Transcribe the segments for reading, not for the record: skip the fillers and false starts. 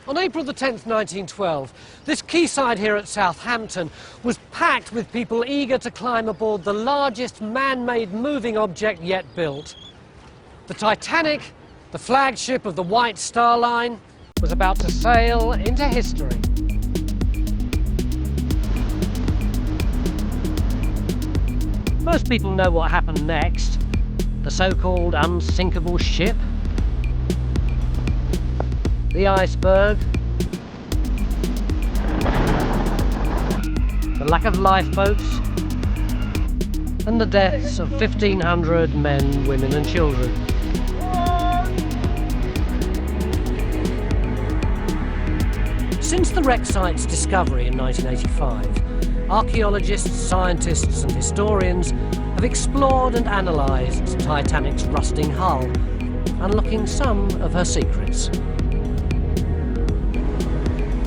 On April the 10th, 1912, this quayside here at Southampton was packed with people eager to climb aboard the largest man-made moving object yet built. The Titanic, the flagship of the White Star Line, was about to sail into history. Most people know what happened next. The so-called unsinkable ship, the iceberg, the lack of lifeboats, and the deaths of 1,500 men, women and children. Since the wreck site's discovery in 1985, archaeologists, scientists and historians have explored and analysed Titanic's rusting hull, unlocking some of her secrets.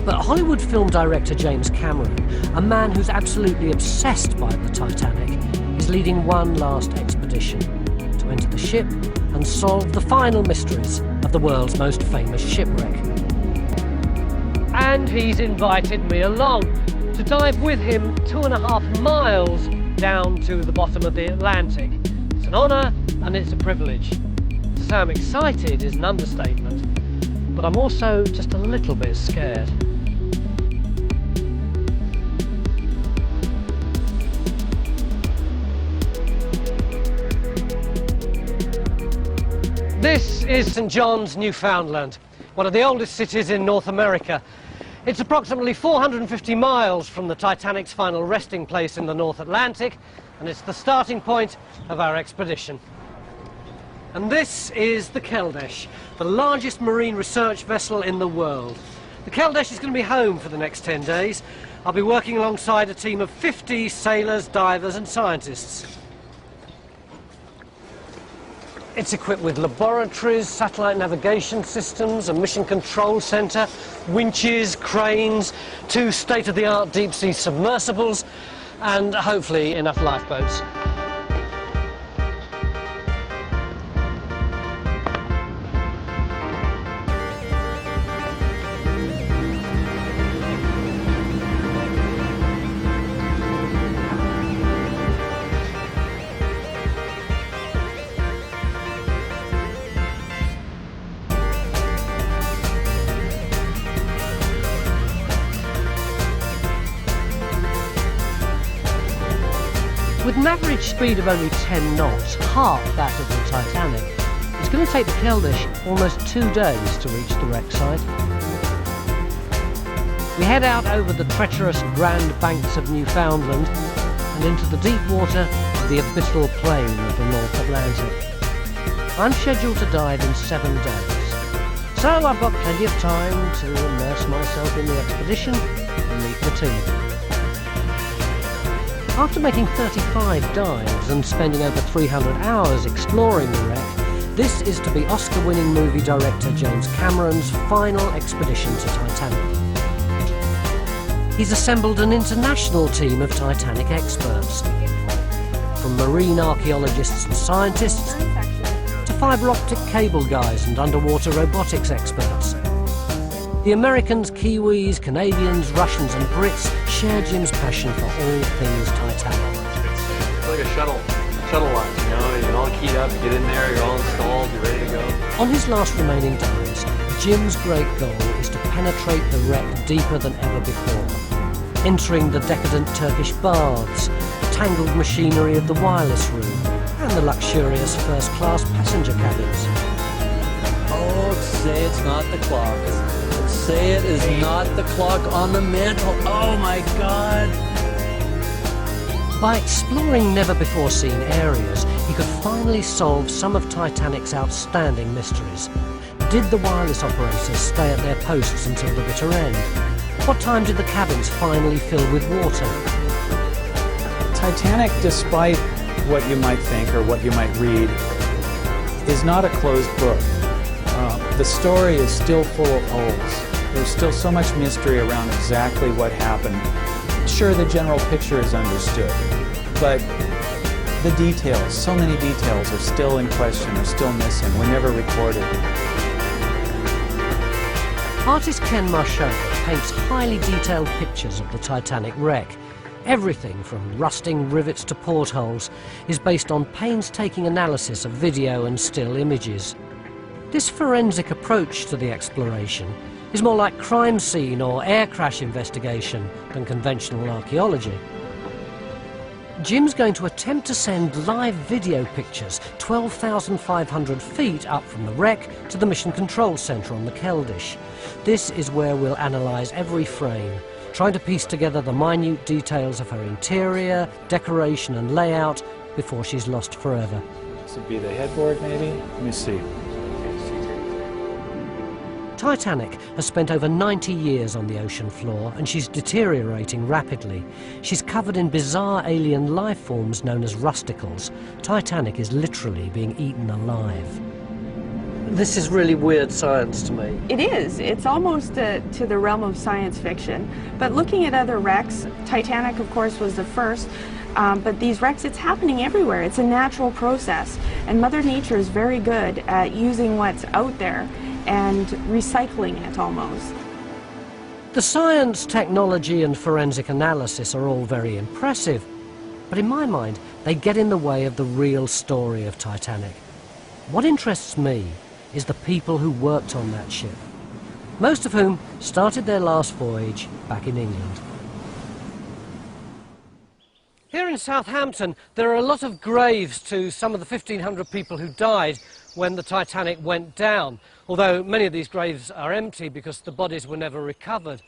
But Hollywood film director James Cameron, a man who's absolutely obsessed by the Titanic, is leading one last expedition to enter the ship and solve the final mysteries of the world's most famous shipwreck. And he's invited me along to dive with him 2.5 miles down to the bottom of the Atlantic. It's an honour and it's a privilege. To say I'm excited is an understatement, but I'm also just a little bit scared. This is St John's, Newfoundland, one of the oldest cities in North America. It's approximately 450 miles from the Titanic's final resting place in the North Atlantic, and it's the starting point of our expedition. And this is the Keldysh, the largest marine research vessel in the world. The Keldysh is going to be home for the next 10 days. I'll be working alongside a team of 50 sailors, divers and scientists. It's equipped with laboratories, satellite navigation systems, a mission control centre, winches, cranes, 2 state-of-the-art deep-sea submersibles, and hopefully enough lifeboats. With an average speed of only 10 knots, half that of the Titanic, it's going to take the Keldysh almost 2 days to reach the wreck site. We head out over the treacherous Grand Banks of Newfoundland and into the deep water of the abyssal plain of the North Atlantic. I'm scheduled to dive in 7 days, so I've got plenty of time to immerse myself in the expedition and meet the team. After making 35 dives and spending over 300 hours exploring the wreck, this is to be Oscar-winning movie director James Cameron's final expedition to Titanic. He's assembled an international team of Titanic experts, from marine archaeologists and scientists to fibre optic cable guys and underwater robotics experts. The Americans, Kiwis, Canadians, Russians and Brits share Jim's passion for all things Titanic. It's like a shuttle launch, you know, you're all keyed up, you get in there, you're all installed, you're ready to go. On his last remaining dives, Jim's great goal is to penetrate the wreck deeper than ever before, entering the decadent Turkish baths, the tangled machinery of the wireless room, and the luxurious first-class passenger cabins. Oh, say it's not the clock. Say it is not the clock on the mantle. Oh my God! By exploring never-before-seen areas, he could finally solve some of Titanic's outstanding mysteries. Did the wireless operators stay at their posts until the bitter end? What time did the cabins finally fill with water? Titanic, despite what you might think or what you might read, is not a closed book. The story is still full of holes. There's still so much mystery around exactly what happened. Sure, the general picture is understood, but the details, so many details are still in question, are still missing, were never recorded. Artist Ken Marchand paints highly detailed pictures of the Titanic wreck. Everything from rusting rivets to portholes is based on painstaking analysis of video and still images. This forensic approach to the exploration is more like crime scene or air crash investigation than conventional archaeology. Jim's going to attempt to send live video pictures 12,500 feet up from the wreck to the Mission Control Centre on the Keldysh. This is where we'll analyse every frame, trying to piece together the minute details of her interior, decoration and layout before she's lost forever. This would be the headboard, maybe? Let me see. Titanic has spent over 90 years on the ocean floor and she's deteriorating rapidly. She's covered in bizarre alien life forms known as rusticles. Titanic is literally being eaten alive. This is really weird science to me. It is. It's almost to the realm of science fiction. But looking at other wrecks, Titanic, of course, was the first. But these wrecks, it's happening everywhere. It's a natural process. And Mother Nature is very good at using what's out there and recycling it almost. The science, technology and forensic analysis are all very impressive, but in my mind they get in the way of the real story of Titanic. What interests me is the people who worked on that ship, most of whom started their last voyage back in England. Here in Southampton there are a lot of graves to some of the 1,500 people who died when the Titanic went down, although many of these graves are empty because the bodies were never recovered.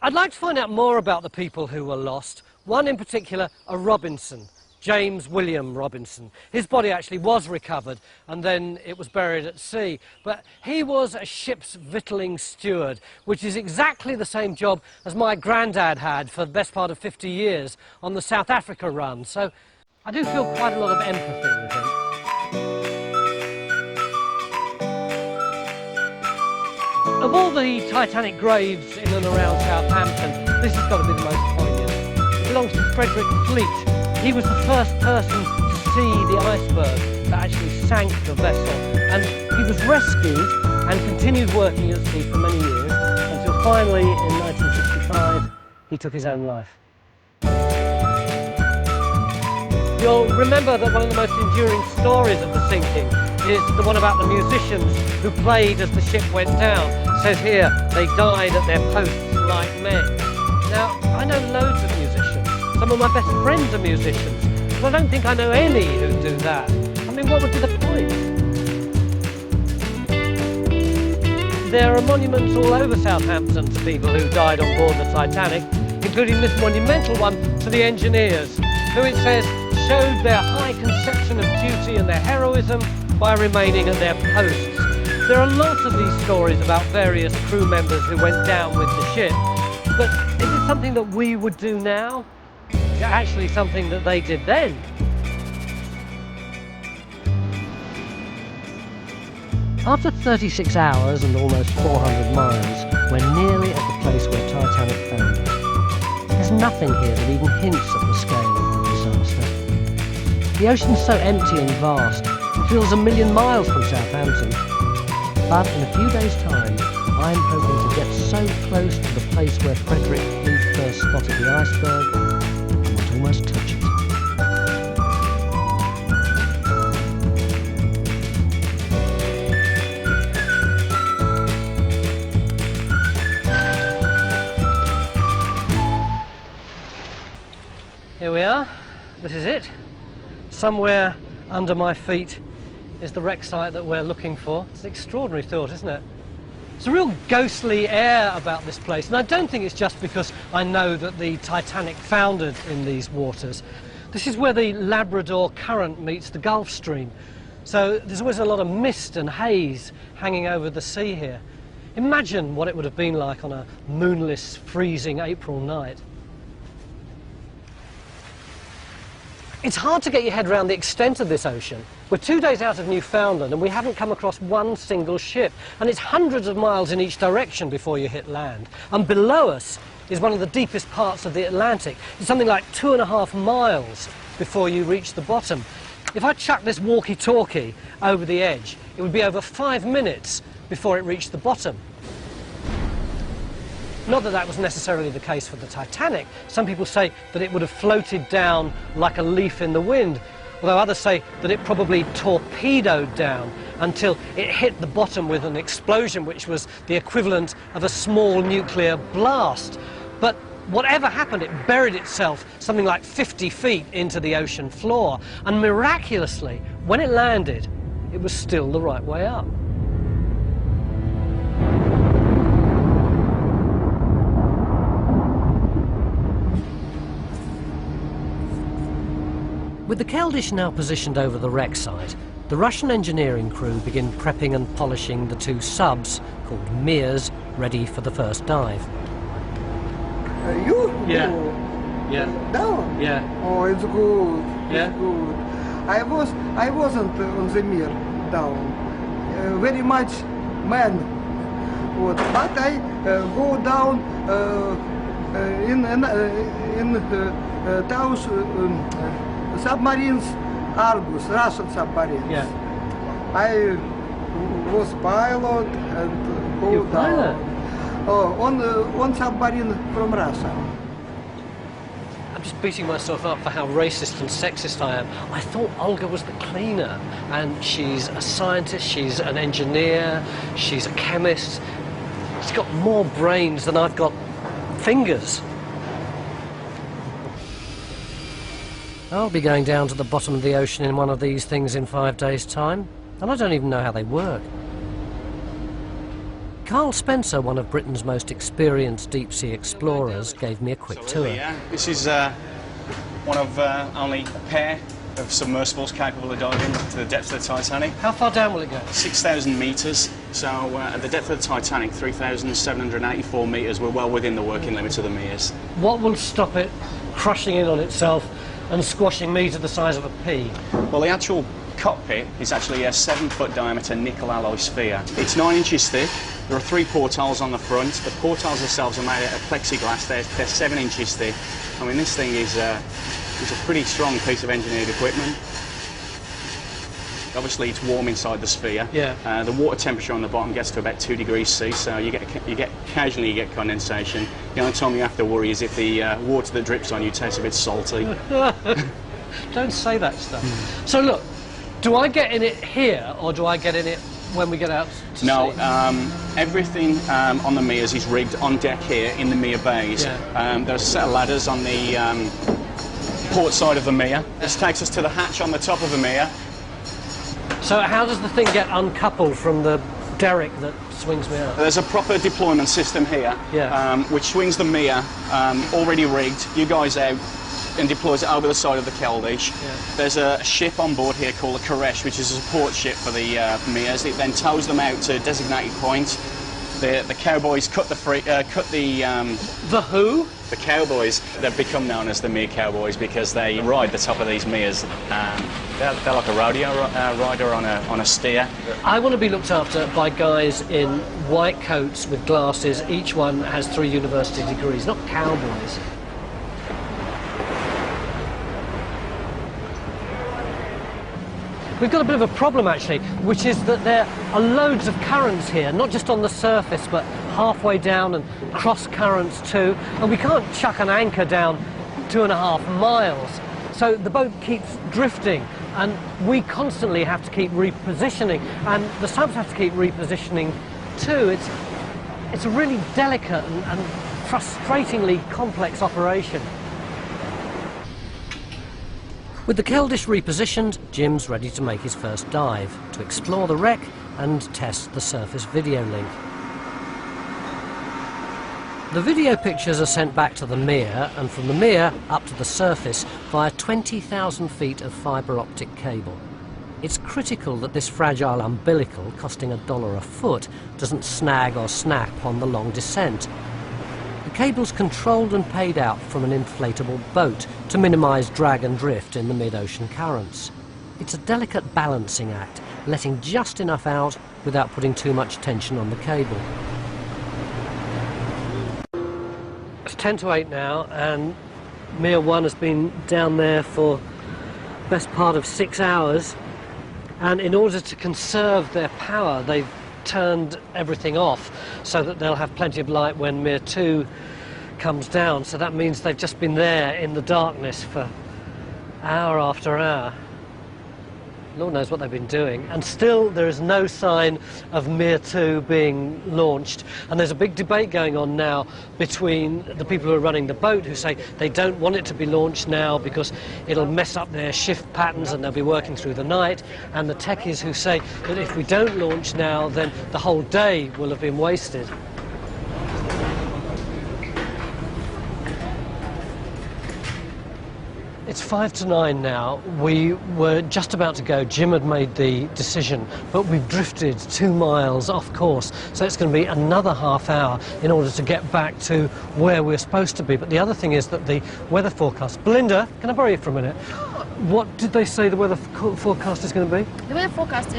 I'd like to find out more about the people who were lost. One in particular, a Robinson, James William Robinson. His body actually was recovered and then it was buried at sea, but he was a ship's victualling steward, which is exactly the same job as my granddad had for the best part of 50 years on the South Africa run, so I do feel quite a lot of empathy with him. Of all the Titanic graves in and around Southampton, this has got to be the most poignant. It belongs to Frederick Fleet. He was the first person to see the iceberg that actually sank the vessel, and he was rescued and continued working at sea for many years until finally in 1965 he took his own life. You'll remember that one of the most enduring stories of the sinking is the one about the musicians who played as the ship went down. It says here, they died at their posts like men. Now, I know loads of musicians. Some of my best friends are musicians, but I don't think I know any who do that. I mean, what would be the point? There are monuments all over Southampton to people who died on board the Titanic, including this monumental one to the engineers, who it says showed their high conception of duty and their heroism by remaining at their posts. There are lots of these stories about various crew members who went down with the ship, but is it something that we would do now? Is it actually something that they did then? After 36 hours and almost 400 miles, we're nearly at the place where Titanic foundered. There's nothing here that even hints at the scale of the disaster. The ocean's so empty and vast, it feels a million miles from Southampton. But in a few days' time, I'm hoping to get so close to the place where Frederick Fleet first spotted the iceberg, I might almost touch it. Here we are. This is it. Somewhere under my feet is the wreck site that we're looking for. It's an extraordinary thought, isn't it? There's a real ghostly air about this place, and I don't think it's just because I know that the Titanic foundered in these waters. This is where the Labrador Current meets the Gulf Stream, so there's always a lot of mist and haze hanging over the sea here. Imagine what it would have been like on a moonless, freezing April night. It's hard to get your head around the extent of this ocean. We're 2 days out of Newfoundland and we haven't come across one single ship, and it's hundreds of miles in each direction before you hit land. And below us is one of the deepest parts of the Atlantic. It's something like 2.5 miles before you reach the bottom. If I chuck this walkie-talkie over the edge, it would be over 5 minutes before it reached the bottom. Not that that was necessarily the case for the Titanic. Some people say that it would have floated down like a leaf in the wind, although others say that it probably torpedoed down until it hit the bottom with an explosion which was the equivalent of a small nuclear blast. But whatever happened, it buried itself something like 50 feet into the ocean floor, and miraculously, when it landed, it was still the right way up. With the Keldysh now positioned over the wreck site, the Russian engineering crew begin prepping and polishing the two subs, called Mirs, ready for the first dive. You? Yeah. go Yeah. Down? Yeah. Oh, it's good. Yeah? It's good. I wasn't on the Mir down. Very much man. But I go down in those submarines, Argus, Russian submarines. Yeah. I was pilot and go You're down. pilot? On submarine from Russia. I'm just beating myself up for how racist and sexist I am. I thought Olga was the cleaner, and she's a scientist, she's an engineer, she's a chemist. She's got more brains than I've got fingers. I'll be going down to the bottom of the ocean in one of these things in 5 days' time, and I don't even know how they work. Carl Spencer, one of Britain's most experienced deep-sea explorers, gave me a quick tour. This is one of only a pair of submersibles capable of diving to the depths of the Titanic. How far down will it go? 6,000 metres. So at the depth of the Titanic, 3,784 metres, we're well within the working limits of the Mirs. What will stop it crushing in on itself and squashing me to the size of a pea? Well, the actual cockpit is actually a 7-foot diameter nickel alloy sphere. It's 9 inches thick. There are 3 portholes on the front. The portholes themselves are made out of plexiglass. They're 7 inches thick. I mean, this thing is a pretty strong piece of engineered equipment. Obviously, it's warm inside the sphere. Yeah. The water temperature on the bottom gets to about 2 degrees C, so occasionally you get condensation. The only time you have to worry is if the water that drips on you tastes a bit salty. Don't say that stuff. So look, do I get in it here, or do I get in it when we get out to sea? No, everything on the Mirs is rigged on deck here in the Mir bays. Yeah. There's a set of ladders on the port side of the Mir. This takes us to the hatch on the top of the Mir. So how does the thing get uncoupled from the derrick that swings me out? There's a proper deployment system here, Yeah. which swings the Mir, already rigged, you guys out, and deploys it over the side of the Keldysh. Yeah. There's a ship on board here called the Koresh, which is a support ship for the Mirs. It then tows them out to a designated point. The cowboys cut the The who? The cowboys. They've become known as the Mir Cowboys because they ride the top of these Mirs. They're like a rodeo rider on a steer. I want to be looked after by guys in white coats with glasses. Each one has 3 university degrees, not cowboys. We've got a bit of a problem actually, which is that there are loads of currents here, not just on the surface, but halfway down and cross currents too. And we can't chuck an anchor down 2.5 miles. So the boat keeps drifting, and we constantly have to keep repositioning, and the subs have to keep repositioning too. It's a really delicate and frustratingly complex operation. With the Keldysh repositioned, Jim's ready to make his first dive, to explore the wreck and test the surface video link. The video pictures are sent back to the Mir, and from the Mir up to the surface via 20,000 feet of fibre optic cable. It's critical that this fragile umbilical, costing $1 a foot, doesn't snag or snap on the long descent. The cable's controlled and paid out from an inflatable boat to minimise drag and drift in the mid-ocean currents. It's a delicate balancing act, letting just enough out without putting too much tension on the cable. It's 10 to 8 now, and Mir 1 has been down there for the best part of 6 hours, and in order to conserve their power, they've turned everything off so that they'll have plenty of light when Mir 2 comes down. So that means they've just been there in the darkness for hour after hour. Lord knows what they've been doing. And still there is no sign of Mir 2 being launched. And there's a big debate going on now between the people who are running the boat, who say they don't want it to be launched now because it'll mess up their shift patterns and they'll be working through the night, and the techies who say that if we don't launch now, then the whole day will have been wasted. It's 5 to 9 now. We were just about to go. Jim had made the decision, but we've drifted 2 miles off course, so it's going to be another half hour in order to get back to where we're supposed to be. But the other thing is that the weather forecast... Belinda, can I borrow you for a minute? What did they say the weather forecast is going to be? The weather forecast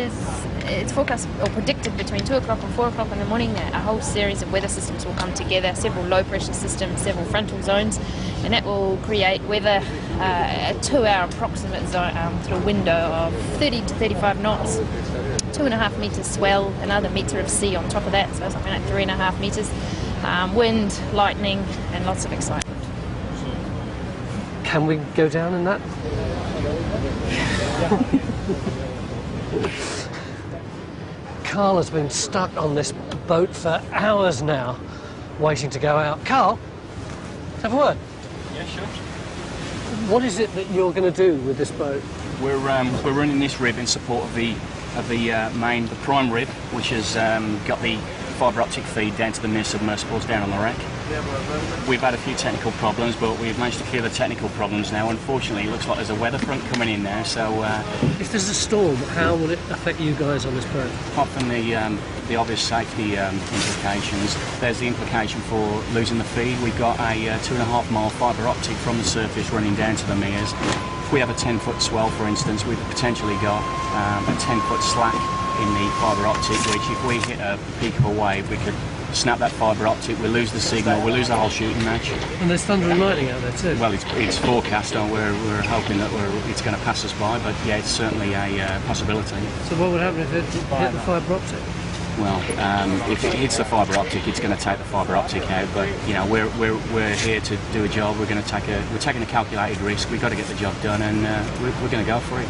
it's forecast or predicted between 2 o'clock and 4 o'clock in the morning that a whole series of weather systems will come together, several low pressure systems, several frontal zones, and that will create weather, a 2-hour approximate sort of window of 30 to 35 knots, 2.5 metres swell, another metre of sea on top of that, so something like 3.5 metres, wind, lightning, and lots of excitement. Can we go down in that? Carl has been stuck on this boat for hours now, waiting to go out. Carl, let's have a word. Yeah, sure. What is it that you're going to do with this boat? We're running this rib in support of the prime rib, which has got the fibre optic feed down to the Mir submersibles down on the wreck. We've had a few technical problems, but we've managed to clear the technical problems now. Unfortunately, it looks like there's a weather front coming in now, so... If there's a storm, how will it affect you guys on this boat? Apart from the obvious safety implications, there's the implication for losing the feed. We've got a 2.5 mile fibre optic from the surface running down to the Mirs. If we have a 10-foot swell, for instance, we've potentially got a 10-foot slack in the fibre optic, which if we hit a peak of a wave, we could snap that fibre optic, we'll lose the signal, we'll lose the whole shooting match. And there's thunder and lightning out there too? Well, it's forecast, and we're hoping that it's going to pass us by, but yeah, it's certainly a possibility. So what would happen if it hit the fibre optic? Well, if it hits the fibre optic, it's going to take the fibre optic out, but you know, we're here to do a job. We're taking a calculated risk. We've got to get the job done, and we're going to go for it.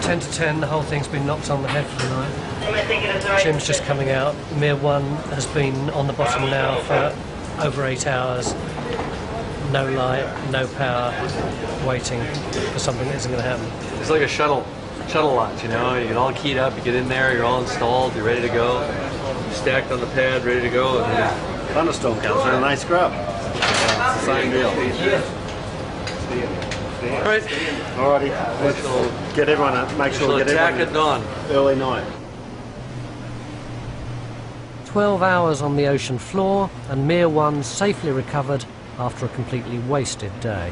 10 to 10, the whole thing's been knocked on the head for the night. Jim's just coming out. Mir 1 has been on the bottom now for over 8 hours. No light, no power, waiting for something that isn't going to happen. It's like a shuttle launch, you know. You get all keyed up, you get in there, you're all installed, you're ready to go. You're stacked on the pad, ready to go. And then thunderstorm comes and a nice scrub. it's a fine deal. All right. Alrighty, let's get everyone, make sure We'll we get attack everyone at dawn. early night. 12 hours on the ocean floor, and Mir 1 safely recovered after a completely wasted day.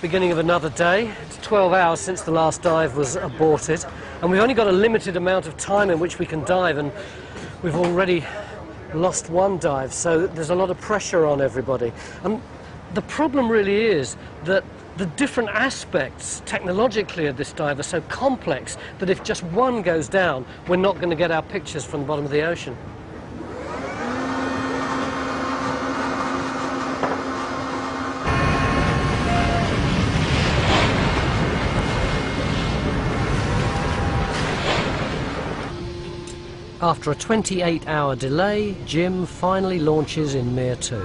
Beginning of another day. It's 12 hours since the last dive was aborted, and we've only got a limited amount of time in which we can dive, and we've already lost one dive, so there's a lot of pressure on everybody. And the problem really is that the different aspects technologically of this dive are so complex that if just one goes down, we're not going to get our pictures from the bottom of the ocean. After a 28-hour delay, Jim finally launches in Mir 2.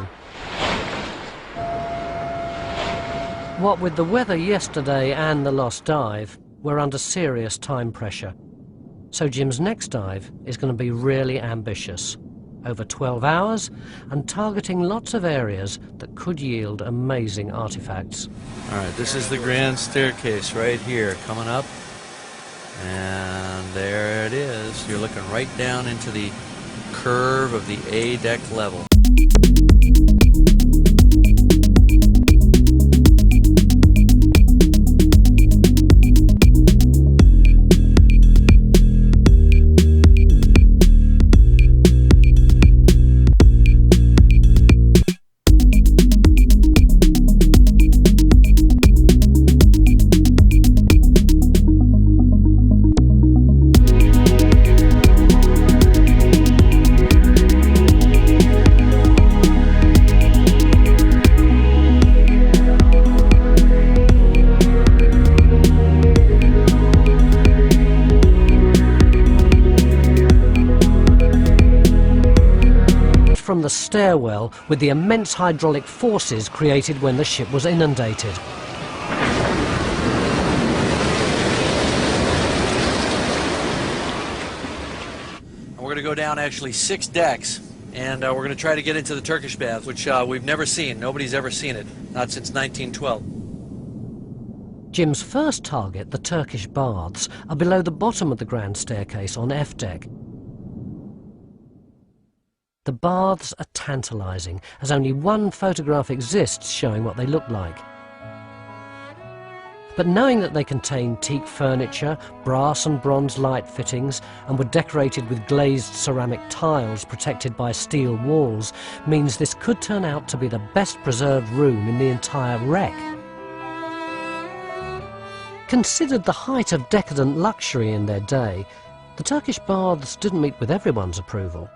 What with the weather yesterday and the lost dive, we're under serious time pressure. So Jim's next dive is going to be really ambitious. Over 12 hours and targeting lots of areas that could yield amazing artifacts. All right, this is the grand staircase right here coming up. And there it is. You're looking right down into the curve of the A deck level. From the stairwell with the immense hydraulic forces created when the ship was inundated. We're going to go down actually 6 decks, and we're going to try to get into the Turkish baths, which we've never seen. Nobody's ever seen it, not since 1912. Jim's first target, the Turkish baths, are below the bottom of the grand staircase on F deck. The baths are tantalising, as only one photograph exists showing what they look like. But knowing that they contain teak furniture, brass and bronze light fittings, and were decorated with glazed ceramic tiles protected by steel walls, means this could turn out to be the best preserved room in the entire wreck. Considered the height of decadent luxury in their day, the Turkish baths didn't meet with everyone's approval.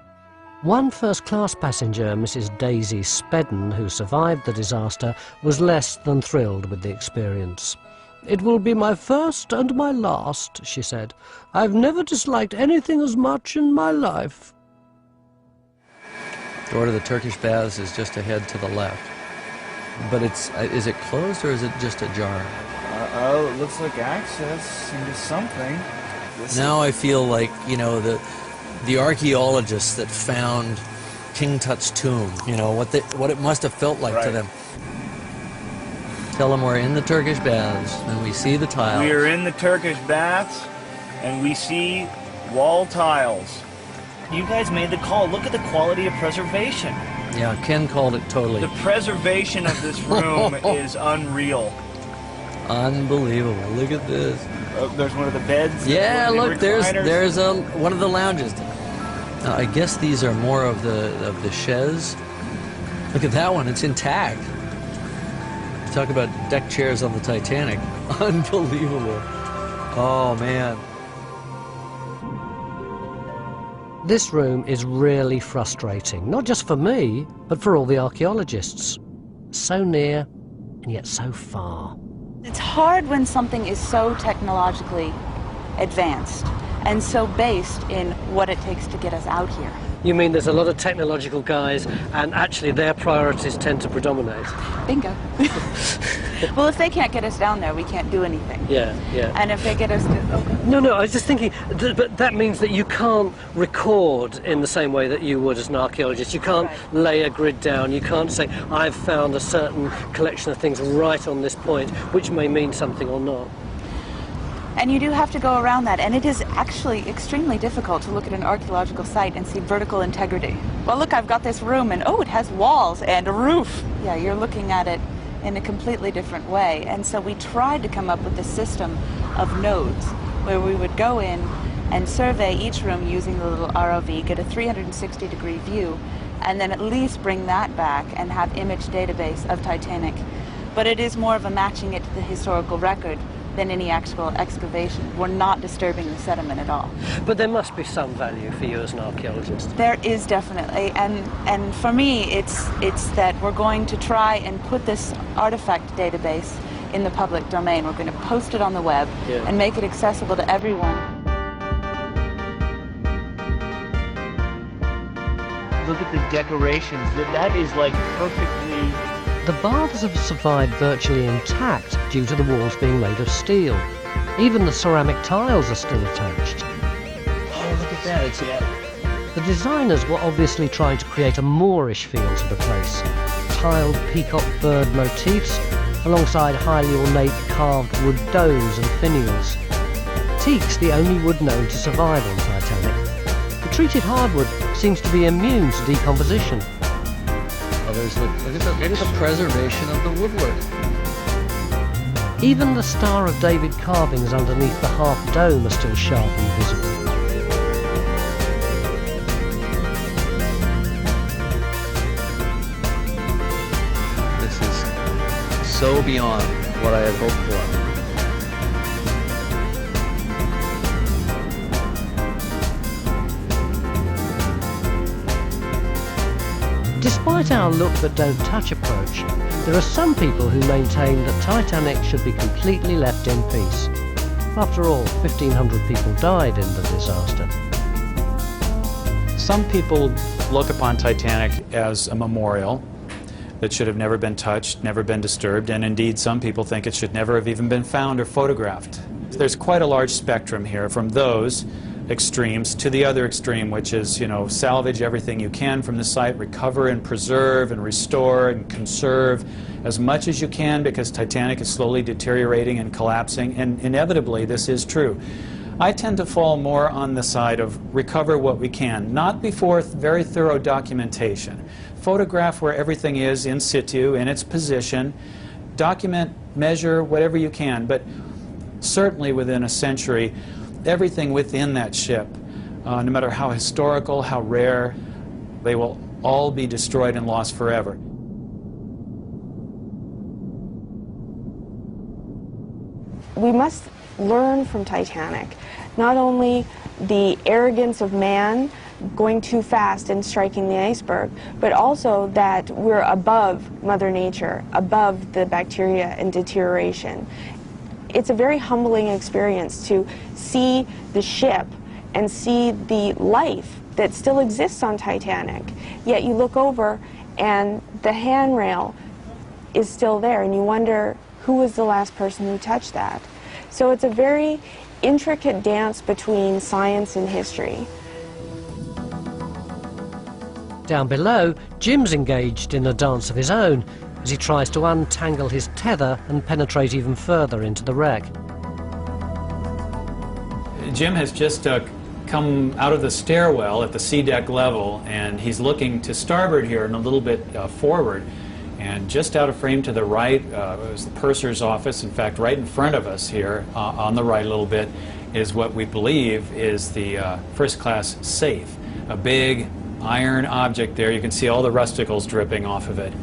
One first-class passenger, Mrs. Daisy Spedden, who survived the disaster, was less than thrilled with the experience. "It will be my first and my last," she said. "I've never disliked anything as much in my life." Door to the Turkish baths is just ahead to the left. But is it closed or is it just ajar? Oh, it looks like access into something. Now I feel like, you know, the archaeologists that found King Tut's tomb, you know, what it must have felt like to them. Tell them we're in the Turkish baths and we see the tiles. We are in the Turkish baths and we see wall tiles. You guys made the call. Look at the quality of preservation. Yeah, Ken called it totally. The preservation of this room is unreal. Unbelievable. Look at this. There's one of the beds. Yeah, look, there's recliners. one of the lounges. I guess these are more of the chaise. Look at that one, it's intact. Talk about deck chairs on the Titanic. Unbelievable. Oh, man. This room is really frustrating, not just for me, but for all the archaeologists. So near, and yet so far. It's hard when something is so technologically advanced and so based in what it takes to get us out here. You mean there's a lot of technological guys, and actually their priorities tend to predominate? Bingo. Well, if they can't get us down there, we can't do anything. Yeah, yeah. And if they get us... No, I was just thinking, but that means that you can't record in the same way that you would as an archaeologist. You can't lay a grid down. You can't say, I've found a certain collection of things right on this point, which may mean something or not. And you do have to go around that, and it is actually extremely difficult to look at an archaeological site and see vertical integrity. Well, look, I've got this room, and oh, it has walls and a roof. Yeah, you're looking at it in a completely different way. And so we tried to come up with a system of nodes where we would go in and survey each room using the little ROV, get a 360-degree view, and then at least bring that back and have image database of Titanic. But it is more of a matching it to the historical record than any actual excavation. We're not disturbing the sediment at all. But there must be some value for you as an archaeologist. There is definitely, and for me, it's that we're going to try and put this artifact database in the public domain. We're going to post it on the web and make it accessible to everyone. Look at the decorations. That is like perfectly... The baths have survived virtually intact due to the walls being made of steel. Even the ceramic tiles are still attached. Oh, look at that. It's The designers were obviously trying to create a Moorish feel to the place. Tiled peacock bird motifs alongside highly ornate carved wood domes and finials. Teak's the only wood known to survive on Titanic. The treated hardwood seems to be immune to decomposition. Oh, look at the preservation of the woodwork. Even the Star of David carvings underneath the half dome are still sharp and visible. This is so beyond what I had hoped for. Despite our look but don't touch approach, there are some people who maintain that Titanic should be completely left in peace. After all, 1,500 people died in the disaster. Some people look upon Titanic as a memorial that should have never been touched, never been disturbed, and indeed some people think it should never have even been found or photographed. There's quite a large spectrum here from those extremes to the other extreme, which is, salvage everything you can from the site, recover and preserve and restore and conserve as much as you can, because Titanic is slowly deteriorating and collapsing, and inevitably this is true. I tend to fall more on the side of recover what we can, not before very thorough documentation. Photograph where everything is in situ, in its position, document, measure, whatever you can, but certainly within a century, everything within that ship, no matter how historical, how rare, they will all be destroyed and lost forever. We must learn from Titanic, not only the arrogance of man going too fast and striking the iceberg, but also that we're above Mother Nature, above the bacteria and deterioration. It's a very humbling experience to see the ship and see the life that still exists on Titanic. Yet you look over and the handrail is still there, and you wonder who was the last person who touched that. So it's a very intricate dance between science and history. Down below, Jim's engaged in a dance of his own as he tries to untangle his tether and penetrate even further into the wreck. Jim has just come out of the stairwell at the sea deck level, and he's looking to starboard here and a little bit forward. And just out of frame to the right is the purser's office. In fact, right in front of us here, on the right a little bit, is what we believe is the first-class safe. A big iron object there. You can see all the rusticles dripping off of it.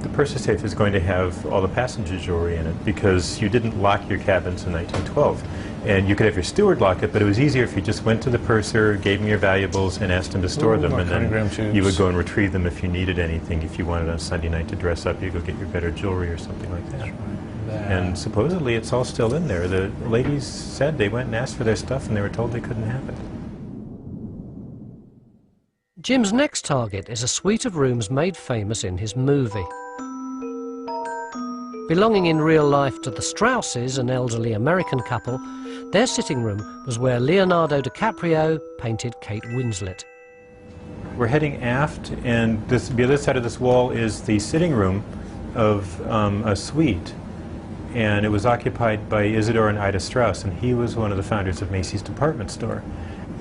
The purser safe is going to have all the passenger jewelry in it because you didn't lock your cabins in 1912. And you could have your steward lock it, but it was easier if you just went to the purser, gave him your valuables, and asked him to store them, and then you would go and retrieve them if you needed anything. If you wanted on Sunday night to dress up, you go get your better jewelry or something like that. And supposedly it's all still in there. The ladies said they went and asked for their stuff, and they were told they couldn't have it. Jim's next target is a suite of rooms made famous in his movie. Belonging in real life to the Strausses, an elderly American couple, their sitting room was where Leonardo DiCaprio painted Kate Winslet. We're heading aft, and the other side of this wall is the sitting room of a suite. And it was occupied by Isidore and Ida Strauss, and he was one of the founders of Macy's department store.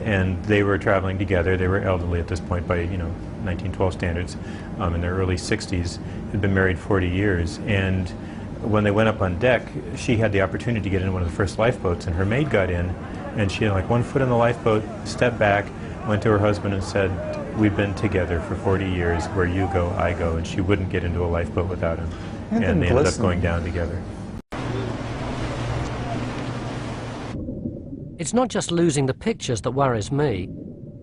And they were traveling together. They were elderly at this point by 1912 standards, in their early 60s, had been married 40 years. And when they went up on deck, she had the opportunity to get in one of the first lifeboats, and her maid got in, and she had like one foot in the lifeboat, stepped back, went to her husband and said, "We've been together for 40 years, where you go, I go," and she wouldn't get into a lifeboat without him. And they ended up going down together. It's not just losing the pictures that worries me.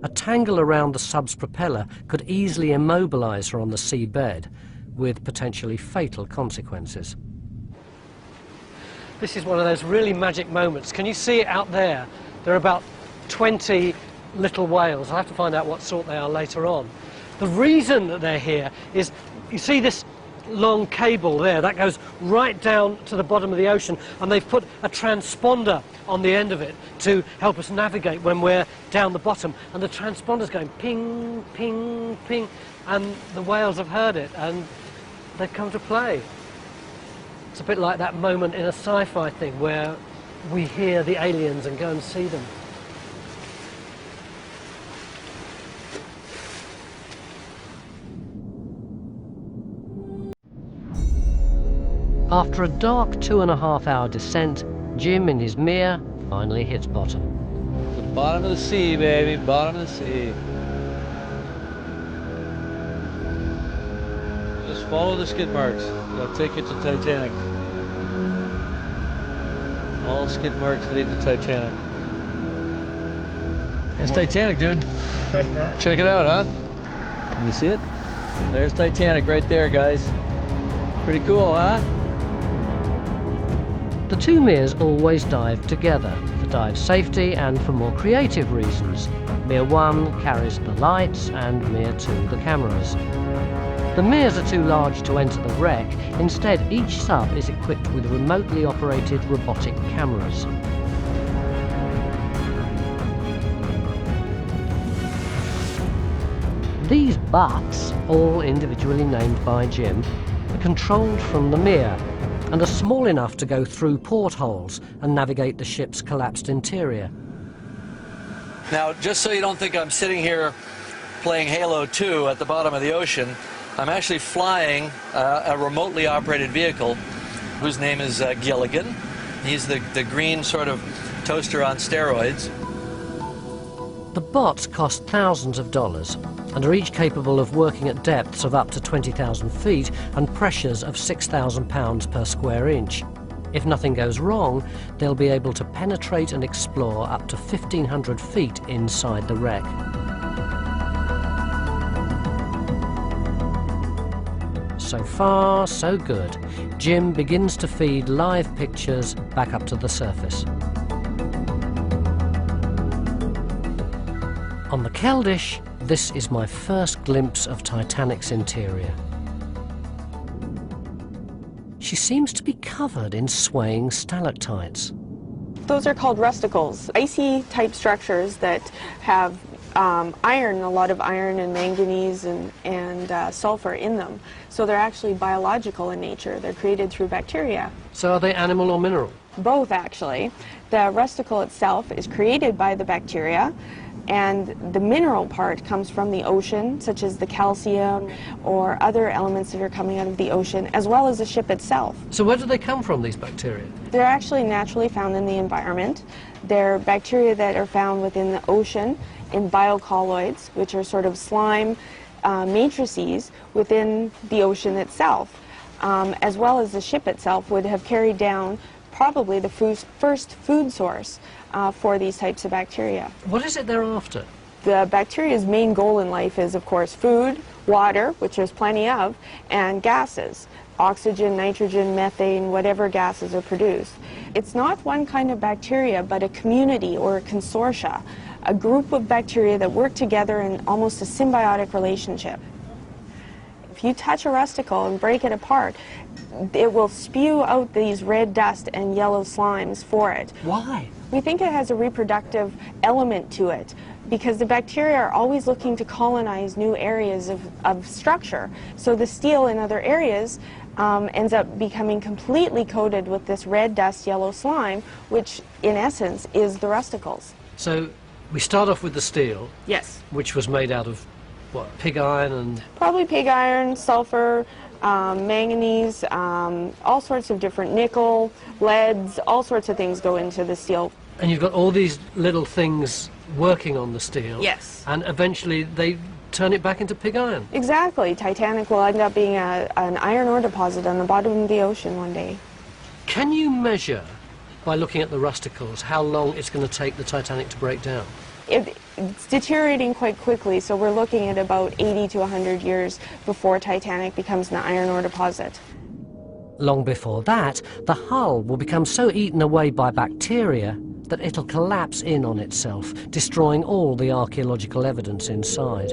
A tangle around the sub's propeller could easily immobilize her on the seabed, with potentially fatal consequences. This is one of those really magic moments. Can you see it out there? There are about 20 little whales. I'll have to find out what sort they are later on. The reason that they're here is, you see this long cable there, that goes right down to the bottom of the ocean, and they've put a transponder on the end of it to help us navigate when we're down the bottom, and the transponder's going ping, ping, ping, and the whales have heard it and they've come to play. It's a bit like that moment in a sci-fi thing where we hear the aliens and go and see them. After a dark 2.5-hour descent, Jim in his Mir finally hits bottom. The bottom of the sea, baby, bottom of the sea. Just follow the skid marks. They'll take you to Titanic. All skid marks lead to Titanic. It's Titanic, dude. Check it out, huh? Can you see it? There's Titanic right there, guys. Pretty cool, huh? The two Mirs always dive together, for dive safety and for more creative reasons. Mir 1 carries the lights and Mir 2 the cameras. The Mirs are too large to enter the wreck. Instead, each sub is equipped with remotely operated robotic cameras. These butts, all individually named by Jim, are controlled from the Mir and are small enough to go through portholes and navigate the ship's collapsed interior. Now, just so you don't think I'm sitting here playing Halo 2 at the bottom of the ocean, I'm actually flying a remotely operated vehicle whose name is Gilligan. He's the green sort of toaster on steroids. The bots cost thousands of dollars and are each capable of working at depths of up to 20,000 feet and pressures of 6,000 pounds per square inch. If nothing goes wrong, they'll be able to penetrate and explore up to 1,500 feet inside the wreck. So far, so good. Jim begins to feed live pictures back up to the surface. On the Keldysh, this is my first glimpse of Titanic's interior. She seems to be covered in swaying stalactites. Those are called rusticles, icy type structures that have iron, a lot of iron and manganese and sulfur in them. So they're actually biological in nature. They're created through bacteria. So are they animal or mineral? Both, actually. The rusticle itself is created by the bacteria, and the mineral part comes from the ocean, such as the calcium or other elements that are coming out of the ocean, as well as the ship itself. So where do they come from, these bacteria? They're actually naturally found in the environment. They're bacteria that are found within the ocean in biocolloids, which are sort of slime matrices within the ocean itself, as well as the ship itself would have carried down probably the first food source for these types of bacteria. What is it they're after? The bacteria's main goal in life is, of course, food, water, which there's plenty of, and gases. Oxygen, nitrogen, methane, whatever gases are produced. It's not one kind of bacteria, but a community or a consortia, a group of bacteria that work together in almost a symbiotic relationship. If you touch a rusticle and break it apart, it will spew out these red dust and yellow slimes for it. Why? We think it has a reproductive element to it because the bacteria are always looking to colonize new areas of structure. So the steel in other areas ends up becoming completely coated with this red dust, yellow slime, which in essence is the rusticles. So we start off with the steel. Yes. Which was made out of, what, pig iron and... Probably pig iron, sulfur, manganese, all sorts of different nickel, leads, all sorts of things go into the steel. And you've got all these little things working on the steel. Yes. And eventually they turn it back into pig iron. Exactly. Titanic will end up being an iron ore deposit on the bottom of the ocean one day. Can you measure, by looking at the rusticles, how long it's going to take the Titanic to break down? It's deteriorating quite quickly, so we're looking at about 80 to 100 years before Titanic becomes an iron ore deposit. Long before that, the hull will become so eaten away by bacteria that it'll collapse in on itself, destroying all the archaeological evidence inside.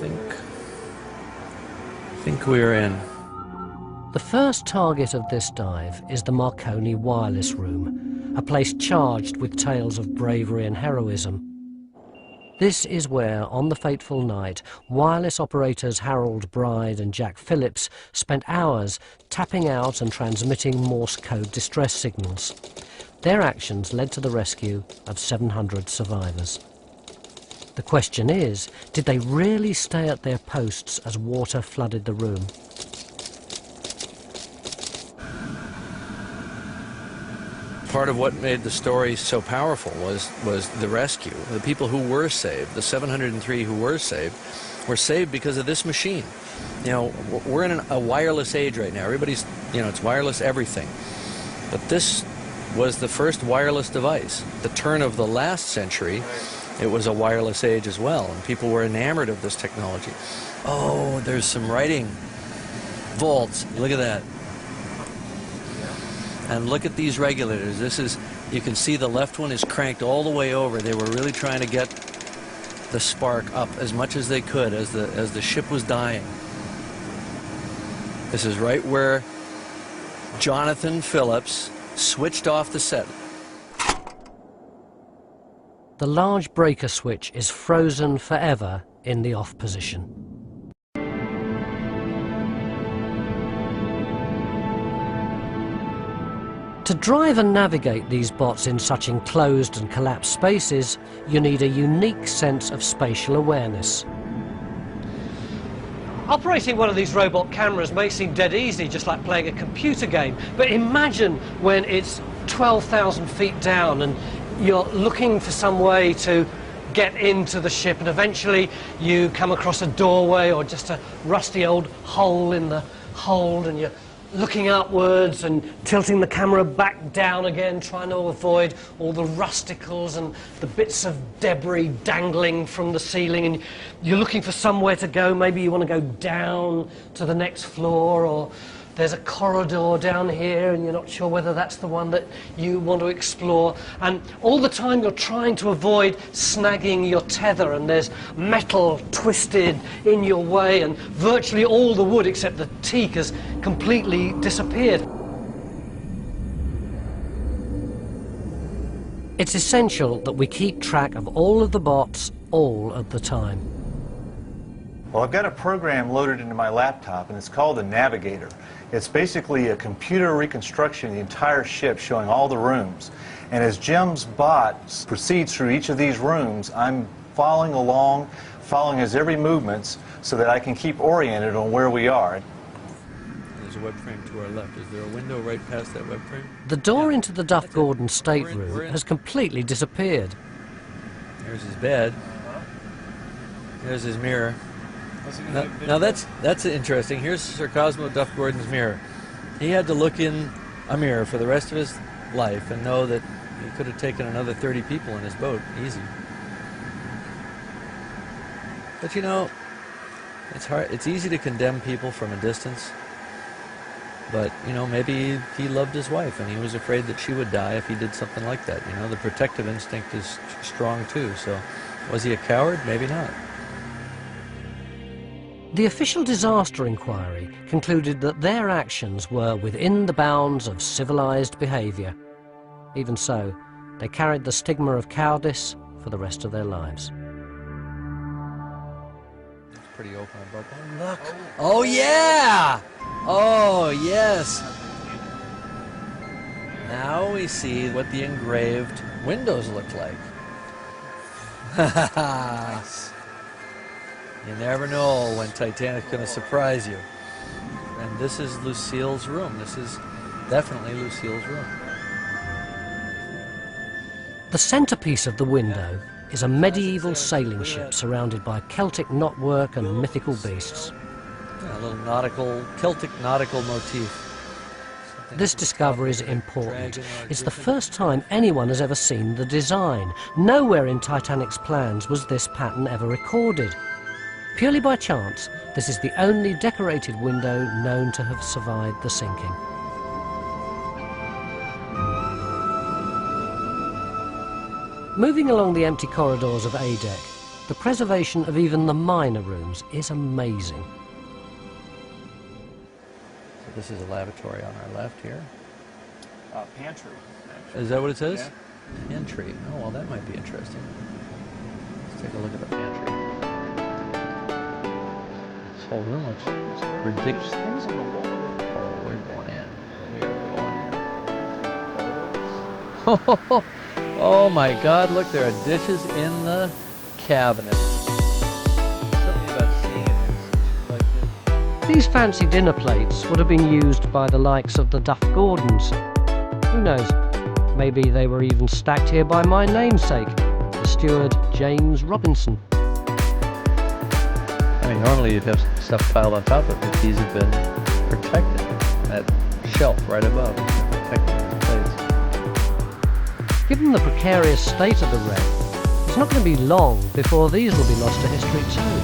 I think we're in. The first target of this dive is the Marconi Wireless Room, a place charged with tales of bravery and heroism. This is where, on the fateful night, wireless operators Harold Bride and Jack Phillips spent hours tapping out and transmitting Morse code distress signals. Their actions led to the rescue of 700 survivors. The question is, did they really stay at their posts as water flooded the room? part of what made the story so powerful was the rescue. The people who were saved, the 703 who were saved because of this machine. You know, we're in a wireless age right now. Everybody's, you know, it's wireless everything. But this was the first wireless device. The turn of the last century, it was a wireless age as well, and people were enamored of this technology. Oh, there's some writing vaults. Look at that. And look at these regulators. This is, you can see the left one is cranked all the way over. They were really trying to get the spark up as much as they could as the ship was dying. This is right where Jonathan Phillips switched off the set. The large breaker switch is frozen forever in the off position. To drive and navigate these bots in such enclosed and collapsed spaces, you need a unique sense of spatial awareness. Operating one of these robot cameras may seem dead easy, just like playing a computer game, but imagine when it's 12,000 feet down and you're looking for some way to get into the ship, and eventually you come across a doorway or just a rusty old hole in the hold, and you're looking upwards and tilting the camera back down again, trying to avoid all the rusticles and the bits of debris dangling from the ceiling, and you're looking for somewhere to go. Maybe you want to go down to the next floor, or there's a corridor down here and you're not sure whether that's the one that you want to explore. And all the time you're trying to avoid snagging your tether, and there's metal twisted in your way, and virtually all the wood except the teak has completely disappeared. It's essential that we keep track of all of the bots all of the time. Well, I've got a program loaded into my laptop, and it's called the Navigator. It's basically a computer reconstruction of the entire ship, showing all the rooms. And as Jim's bot proceeds through each of these rooms, I'm following along, following his every movements, so that I can keep oriented on where we are. There's a web frame to our left. Is there a window right past that web frame? The door into the Duff Gordon stateroom has completely disappeared. There's his bed. There's his mirror. Now that's interesting. Here's Sir Cosmo Duff Gordon's mirror. He had to look in a mirror for the rest of his life and know that he could have taken another 30 people in his boat, easy. But you know, it's hard. It's easy to condemn people from a distance. But you know, maybe he loved his wife and he was afraid that she would die if he did something like that. You know, the protective instinct is strong too. So, was he a coward? Maybe not. The official disaster inquiry concluded that their actions were within the bounds of civilized behavior. Even so, they carried the stigma of cowardice for the rest of their lives. It's pretty open above. Oh, look! Oh, yeah! Oh, yes! Now we see what the engraved windows look like. Nice. You never know when Titanic's going to surprise you. And this is Lucille's room. This is definitely Lucille's room. The centerpiece of the window is a medieval sailing ship surrounded by Celtic knotwork and mythical beasts. Yeah, a little Celtic nautical motif. This discovery is important. It's the first time anyone has ever seen the design. Nowhere in Titanic's plans was this pattern ever recorded. Purely by chance, this is the only decorated window known to have survived the sinking. Moving along the empty corridors of A-Deck, the preservation of even the minor rooms is amazing. So this is a lavatory on our left here. Pantry. Actually. Is that what it says? Yeah. Pantry. Oh, well, that might be interesting. Let's take a look at the pantry. This whole room looks ridiculous. Things on the wall. Oh, we're going in. We're going in. Oh my God, look, there are dishes in the cabinet. Something about seeing it like this. These fancy dinner plates would have been used by the likes of the Duff Gordons. Who knows? Maybe they were even stacked here by my namesake, the steward James Robinson. I mean, normally you'd have stuff piled on top of it. These have been protected. That shelf right above is protected in place. Given the precarious state of the wreck, it's not going to be long before these will be lost to history too.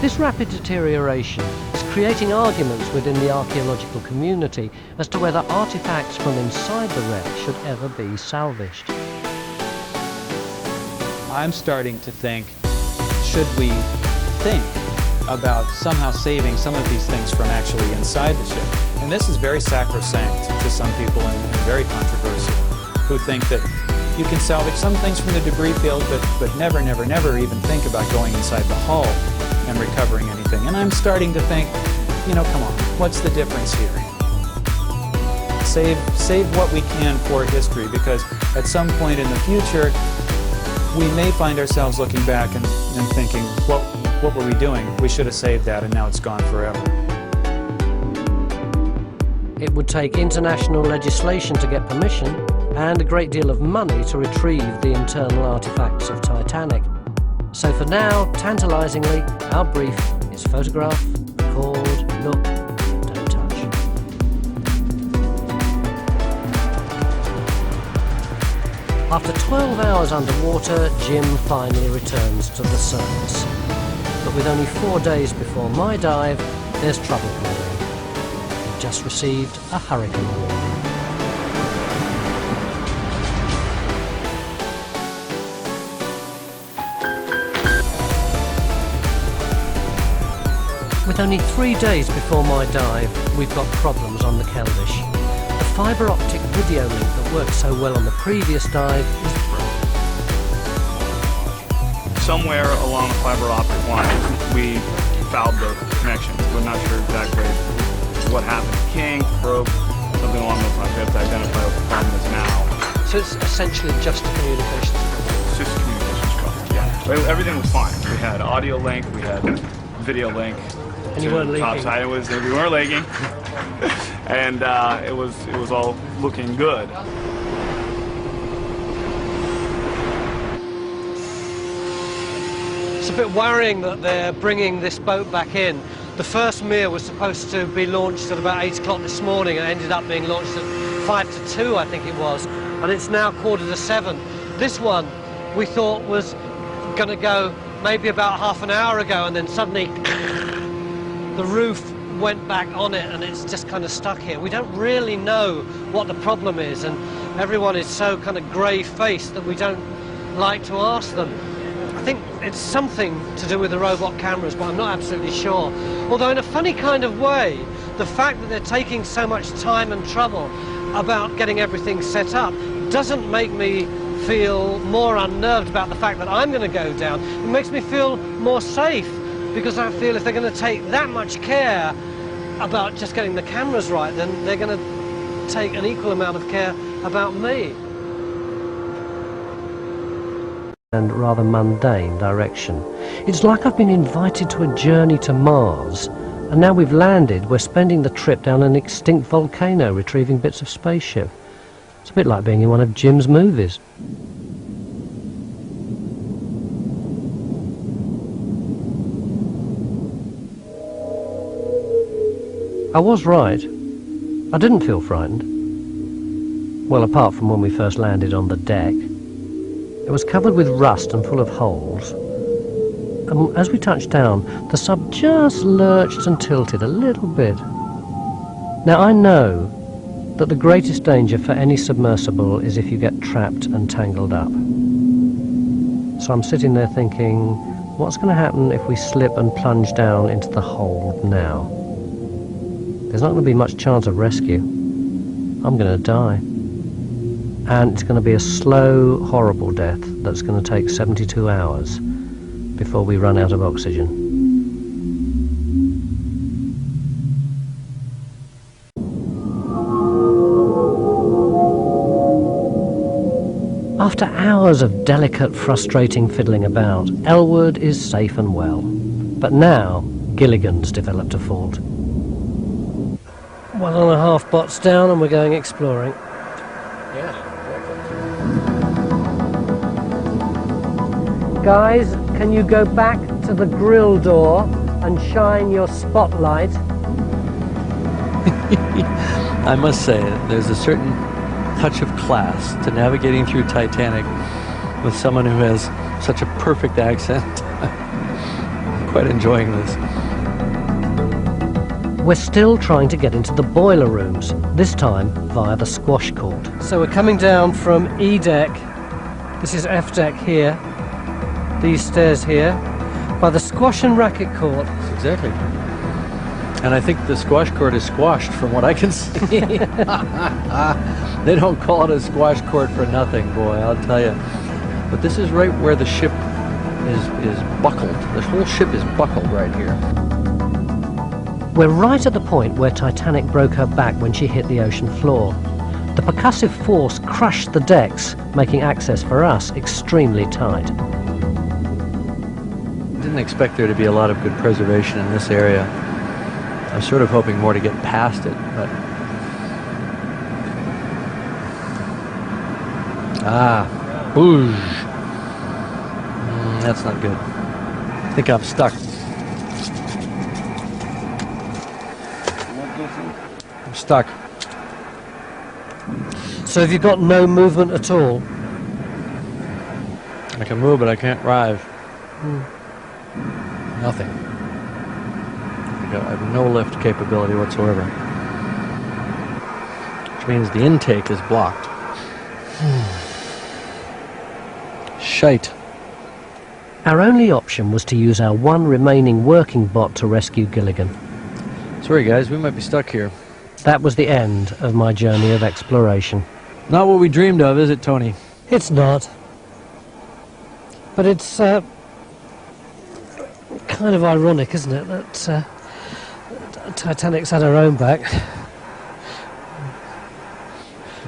This rapid deterioration is creating arguments within the archaeological community as to whether artifacts from inside the wreck should ever be salvaged. I'm starting to think, should we think about somehow saving some of these things from actually inside the ship? And this is very sacrosanct to some people and very controversial, who think that you can salvage some things from the debris field, but never even think about going inside the hull and recovering anything. And I'm starting to think, you know, come on, what's the difference here? Save what we can for history, because at some point in the future, we may find ourselves looking back and thinking, what were we doing? We should have saved that, and now it's gone forever. It would take international legislation to get permission, and a great deal of money to retrieve the internal artifacts of Titanic. So for now, tantalisingly, our brief is photograph, record, look, don't touch. After 12 hours underwater, Jim finally returns to the surface. But with only 4 days before my dive, there's trouble brewing. We've just received a hurricane warning. With only 3 days before my dive, we've got problems on the Keldysh. The fibre optic video link that worked so well on the previous dive is broken. Somewhere along the fibre optic line, we fouled the connection. We're not sure exactly what happened. King, broke, something along those lines. We have to identify what the problem is now. So it's essentially just a communications problem? It's just a communications problem, yeah. Everything was fine. We had audio link, we had video link. And you weren't leaking? Topside, we weren't leaking. And it was all looking good. It's a bit worrying that they're bringing this boat back in. The first Mir was supposed to be launched at about 8 o'clock this morning and ended up being launched at 5 to 2, I think it was. And it's now 6:45. This one we thought was going to go maybe about half an hour ago, and then suddenly the roof went back on it and it's just kind of stuck here. We don't really know what the problem is, and everyone is so kind of grey-faced that we don't like to ask them. I think it's something to do with the robot cameras, but I'm not absolutely sure. Although in a funny kind of way, the fact that they're taking so much time and trouble about getting everything set up doesn't make me feel more unnerved about the fact that I'm going to go down. It makes me feel more safe, because I feel if they're going to take that much care about just getting the cameras right, then they're going to take an equal amount of care about me. And rather mundane direction. It's like I've been invited to a journey to Mars, and now we've landed, we're spending the trip down an extinct volcano retrieving bits of spaceship. It's a bit like being in one of Jim's movies. I was right. I didn't feel frightened. Well, apart from when we first landed on the deck. It was covered with rust and full of holes. And as we touched down, the sub just lurched and tilted a little bit. Now I know that the greatest danger for any submersible is if you get trapped and tangled up. So I'm sitting there thinking, what's going to happen if we slip and plunge down into the hold now? There's not going to be much chance of rescue. I'm going to die. And it's going to be a slow, horrible death that's going to take 72 hours before we run out of oxygen. After hours of delicate, frustrating fiddling about, Elwood is safe and well. But now, Gilligan's developed a fault. 1.5 bots down and we're going exploring. Yeah. Guys, can you go back to the grill door and shine your spotlight? I must say, there's a certain touch of class to navigating through Titanic with someone who has such a perfect accent. I'm quite enjoying this. We're still trying to get into the boiler rooms, this time via the squash court. So we're coming down from E deck, this is F deck here, these stairs here, by the squash and racket court. Exactly. And I think the squash court is squashed from what I can see. They don't call it a squash court for nothing, boy, I'll tell you. But this is right where the ship is buckled. The whole ship is buckled right here. We're right at the point where Titanic broke her back when she hit the ocean floor. The percussive force crushed the decks, making access for us extremely tight. Didn't expect there to be a lot of good preservation in this area. I was sort of hoping more to get past it, but... Boosh! That's not good. I think I'm stuck. I'm stuck. So have you got no movement at all? I can move, but I can't drive. Nothing. I have no lift capability whatsoever. Which means the intake is blocked. Shite. Our only option was to use our one remaining working bot to rescue Gilligan. Sorry guys, we might be stuck here. That was the end of my journey of exploration. Not what we dreamed of, is it, Tony? It's not. But it's kind of ironic, isn't it, that Titanic's had her own back.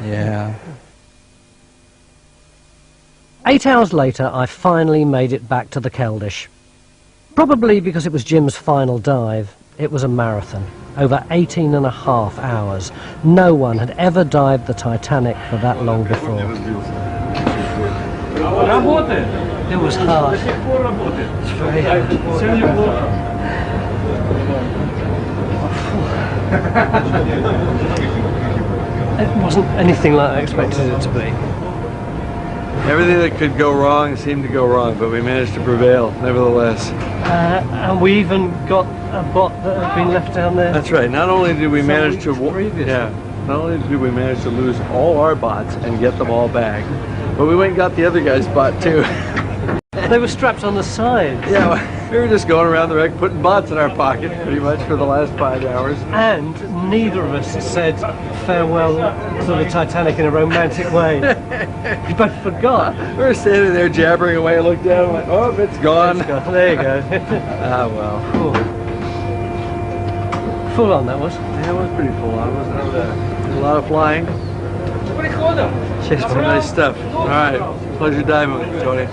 Yeah. 8 hours later, I finally made it back to the Keldysh. Probably because it was Jim's final dive. It was a marathon, over 18.5 hours. No one had ever dived the Titanic for that long before. It was hard. It's very hard. It wasn't anything like I expected it to be. Everything that could go wrong seemed to go wrong, but we managed to prevail, nevertheless. And we even got a bot that had been left down there. That's right. Not only did we manage to not only did we manage to lose all our bots and get them all back, but we went and got the other guy's bot too. They were strapped on the side. Yeah, we were just going around the wreck putting bots in our pocket pretty much for the last 5 hours. And neither of us said farewell to the Titanic in a romantic way. We both forgot. We were standing there jabbering away, looked down and went, oh, it's gone. There you go. Ah, well. Cool. Full on, that was. Yeah, it was pretty full on, wasn't it? A lot of flying. Some nice stuff. All right. Pleasure diving with you, Tony.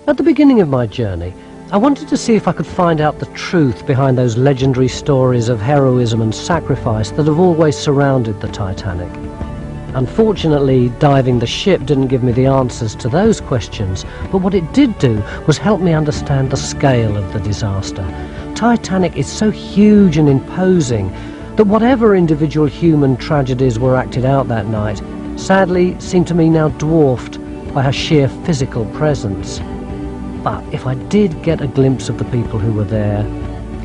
At the beginning of my journey, I wanted to see if I could find out the truth behind those legendary stories of heroism and sacrifice that have always surrounded the Titanic. Unfortunately, diving the ship didn't give me the answers to those questions, but what it did do was help me understand the scale of the disaster. Titanic is so huge and imposing that whatever individual human tragedies were acted out that night, sadly seemed to me now dwarfed by her sheer physical presence. But if I did get a glimpse of the people who were there,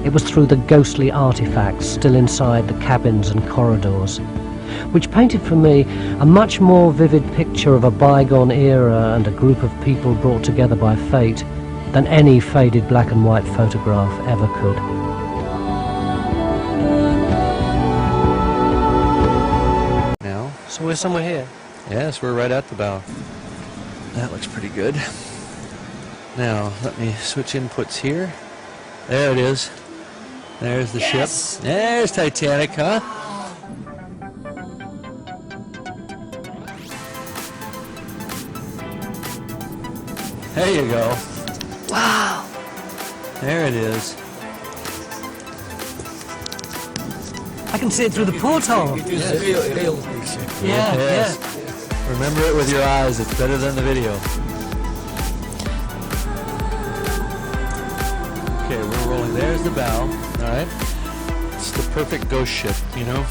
it was through the ghostly artifacts still inside the cabins and corridors, which painted for me a much more vivid picture of a bygone era and a group of people brought together by fate than any faded black and white photograph ever could. Now? So we're somewhere here? Yes, we're right at the bow. That looks pretty good. Now, let me switch inputs here. There it is. There's the ship. There's Titanic, huh? There you go. Wow. There it is. I can see it through the porthole. Yes. Yeah. Remember it with your eyes. It's better than the video. Okay, we're rolling. There's the bow. All right. It's the perfect ghost ship, you know,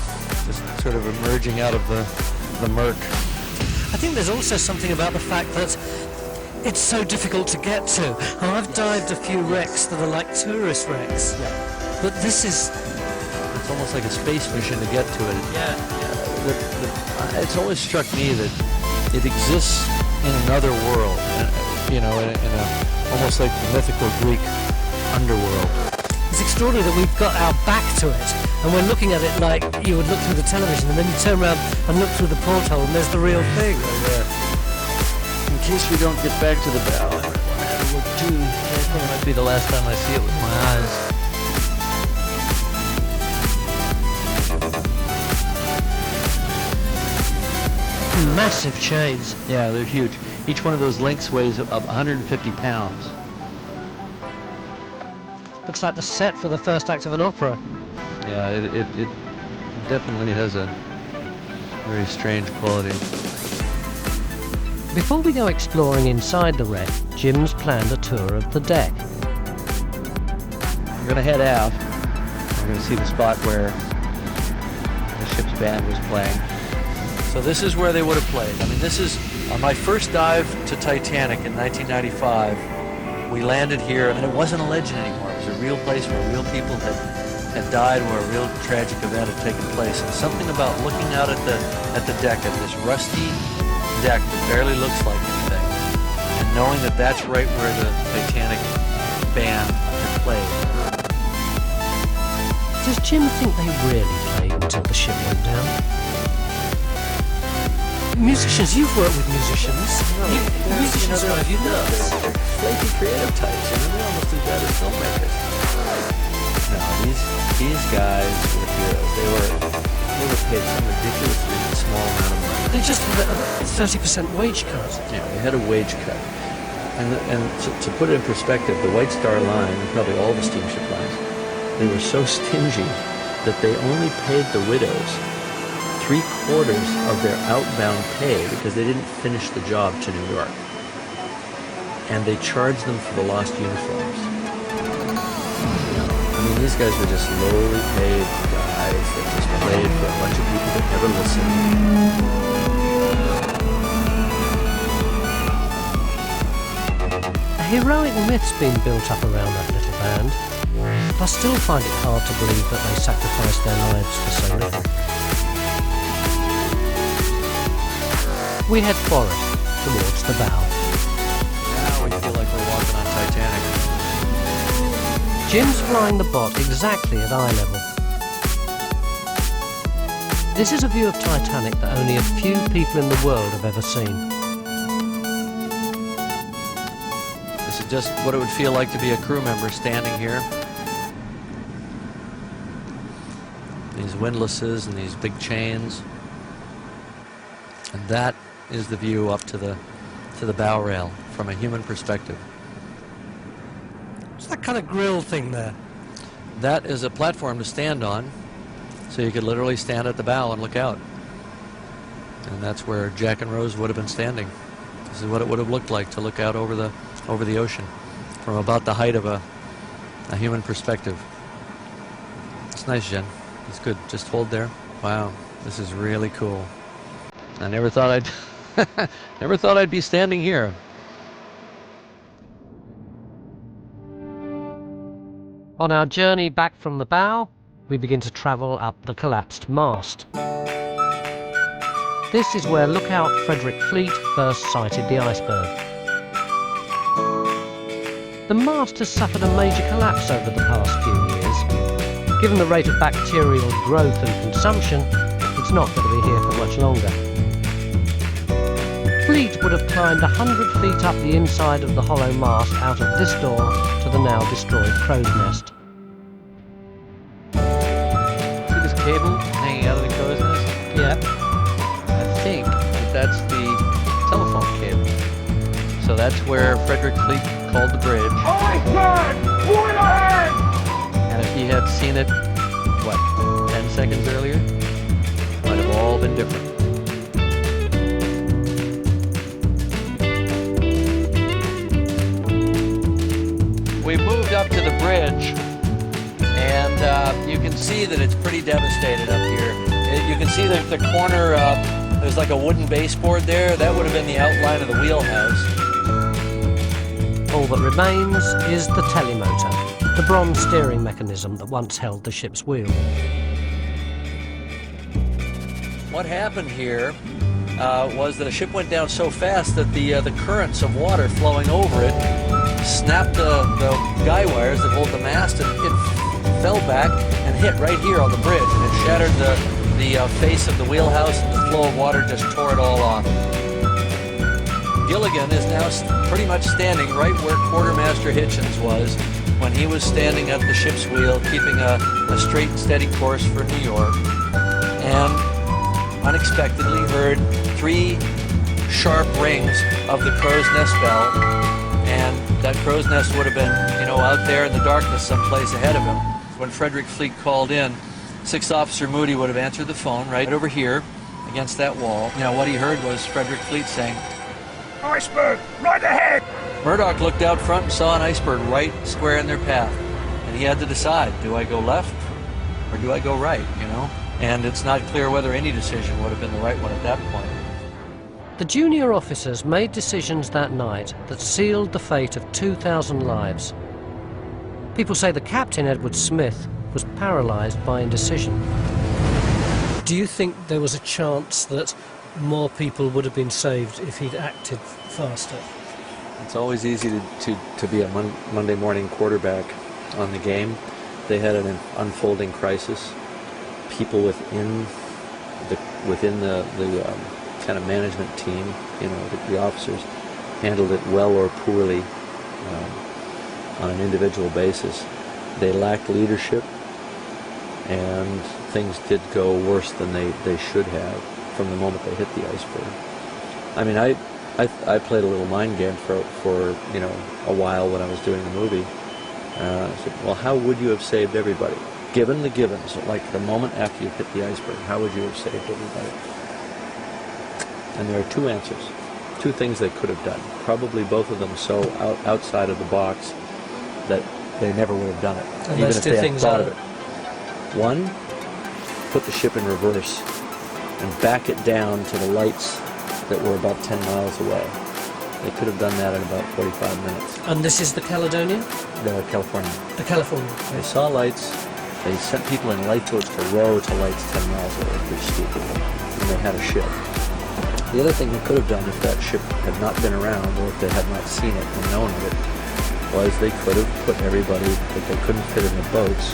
just sort of emerging out of the murk. I think there's also something about the fact that it's so difficult to get to. I've dived a few wrecks that are like tourist wrecks, but this is... It's almost like a space mission to get to it. It's always struck me that it exists in another world, you know, in a almost like the mythical Greek underworld. It's extraordinary that we've got our back to it, and we're looking at it like you would look through the television, and then you turn around and look through the porthole, and there's the real thing. In case we don't get back to the bow, we'll do. It might be the last time I see it with my eyes. Massive chains. Yeah, they're huge. Each one of those links weighs up 150 pounds. Looks like the set for the first act of an opera. Yeah, it definitely has a very strange quality. Before we go exploring inside the wreck, Jim's planned a tour of the deck. We're going to head out. We're going to see the spot where the ship's band was playing. So this is where they would have played. I mean, this is on my first dive to Titanic in 1995. We landed here, and it wasn't a legend anymore. It was a real place where real people had died, where a real tragic event had taken place. And something about looking out at the deck, at this rusty deck that barely looks like anything, and knowing that that's right where the Titanic band had played. Does Jim think they really played until the ship went down? Musicians, you've worked with musicians. Musicians drive you nuts. They're flaky creative types, you know, they're almost as bad as filmmakers. No, these guys were heroes. They were paid some ridiculously small amount of money. They just had a 30% wage cut. Yeah, they had a wage cut. And to put it in perspective, the White Star Line, and probably all the steamship lines, they were so stingy that they only paid the widows 3/4 of their outbound pay because they didn't finish the job to New York. And they charged them for the lost uniforms. I mean, these guys were just lowly paid guys that just played for a bunch of people that never listened. A heroic myth's been built up around that little band. I still find it hard to believe that they sacrificed their lives for so little. We head forward, towards the bow. Now we feel like we're walking on Titanic. Jim's flying the bot exactly at eye level. This is a view of Titanic that only a few people in the world have ever seen. This is just what it would feel like to be a crew member standing here. These windlasses and these big chains. And that is the view up to the bow rail from a human perspective. What's that kind of grill thing there? That is a platform to stand on, so you could literally stand at the bow and look out. And that's where Jack and Rose would have been standing. This is what it would have looked like to look out over the ocean from about the height of a human perspective. It's nice, Jen. It's good. Just hold there. Wow, this is really cool. I never thought I'd be standing here. On our journey back from the bow, we begin to travel up the collapsed mast. This is where lookout Frederick Fleet first sighted the iceberg. The mast has suffered a major collapse over the past few years. Given the rate of bacterial growth and consumption, it's not going to be here for much longer. Fleet would have climbed 100 feet up the inside of the hollow mast out of this door to the now destroyed crow's nest. See this cable hanging out of the crow's nest? Yeah. I think that's the telephone cable. So that's where Frederick Fleet called the bridge. Iceberg! Point ahead! And if he had seen it, 10 seconds earlier, might have all been different. we moved up to the bridge, and you can see that it's pretty devastated up here. You can see the corner, there's like a wooden baseboard there. That would have been the outline of the wheelhouse. All that remains is the telemotor, the bronze steering mechanism that once held the ship's wheel. What happened here was that a ship went down so fast that the currents of water flowing over it snapped the guy wires that hold the mast, and it fell back and hit right here on the bridge, and it shattered the face of the wheelhouse, and the flow of water just tore it all off. Gilligan is now pretty much standing right where Quartermaster Hitchens was when he was standing at the ship's wheel, keeping a straight and steady course for New York, and unexpectedly heard 3 sharp rings of the crow's nest bell, and that crow's nest would have been, out there in the darkness someplace ahead of him. When Frederick Fleet called in, 6th Officer Moody would have answered the phone right over here against that wall. What he heard was Frederick Fleet saying, "Iceberg, right ahead!" Murdoch looked out front and saw an iceberg right square in their path, and he had to decide, do I go left or do I go right, And it's not clear whether any decision would have been the right one at that point. The junior officers made decisions that night that sealed the fate of 2,000 lives. People say the captain, Edward Smith, was paralysed by indecision. Do you think there was a chance that more people would have been saved if he'd acted faster? It's always easy to be a Monday morning quarterback on the game. They had an unfolding crisis. People within the kind of management team, the officers, handled it well or poorly on an individual basis. They lacked leadership, and things did go worse than they should have from the moment they hit the iceberg. I mean, I played a little mind game for a while when I was doing the movie. I said, well, how would you have saved everybody? Given the givens, like the moment after you hit the iceberg, how would you have saved everybody? And there are 2 answers, 2 things they could have done. Probably both of them so outside of the box that they never would have done it, and even if they had thought of it. 1, put the ship in reverse and back it down to the lights that were about 10 miles away. They could have done that in about 45 minutes. And this is the Caledonia? The California. The California. They saw lights. They sent people in lifeboats to row to lights 10 miles away, pretty stupid. And they had a ship. The other thing they could have done if that ship had not been around, or if they had not seen it or known of it, was they could have put everybody that they couldn't fit in the boats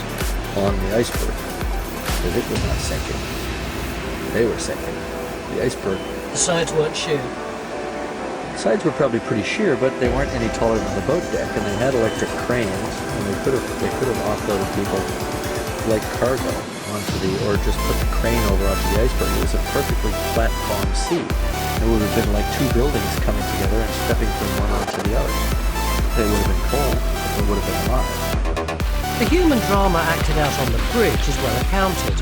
on the iceberg, because it was not sinking. They were sinking. The iceberg. The sides weren't sheer. The sides were probably pretty sheer, but they weren't any taller than the boat deck, and they had electric cranes, and they could have offloaded people like cargo onto or just put the crane over onto the iceberg. It was a perfectly flat, calm sea. It would have been like 2 buildings coming together and stepping from one onto the other. They would have been cold, but they would have been alive. The human drama acted out on the bridge is well accounted,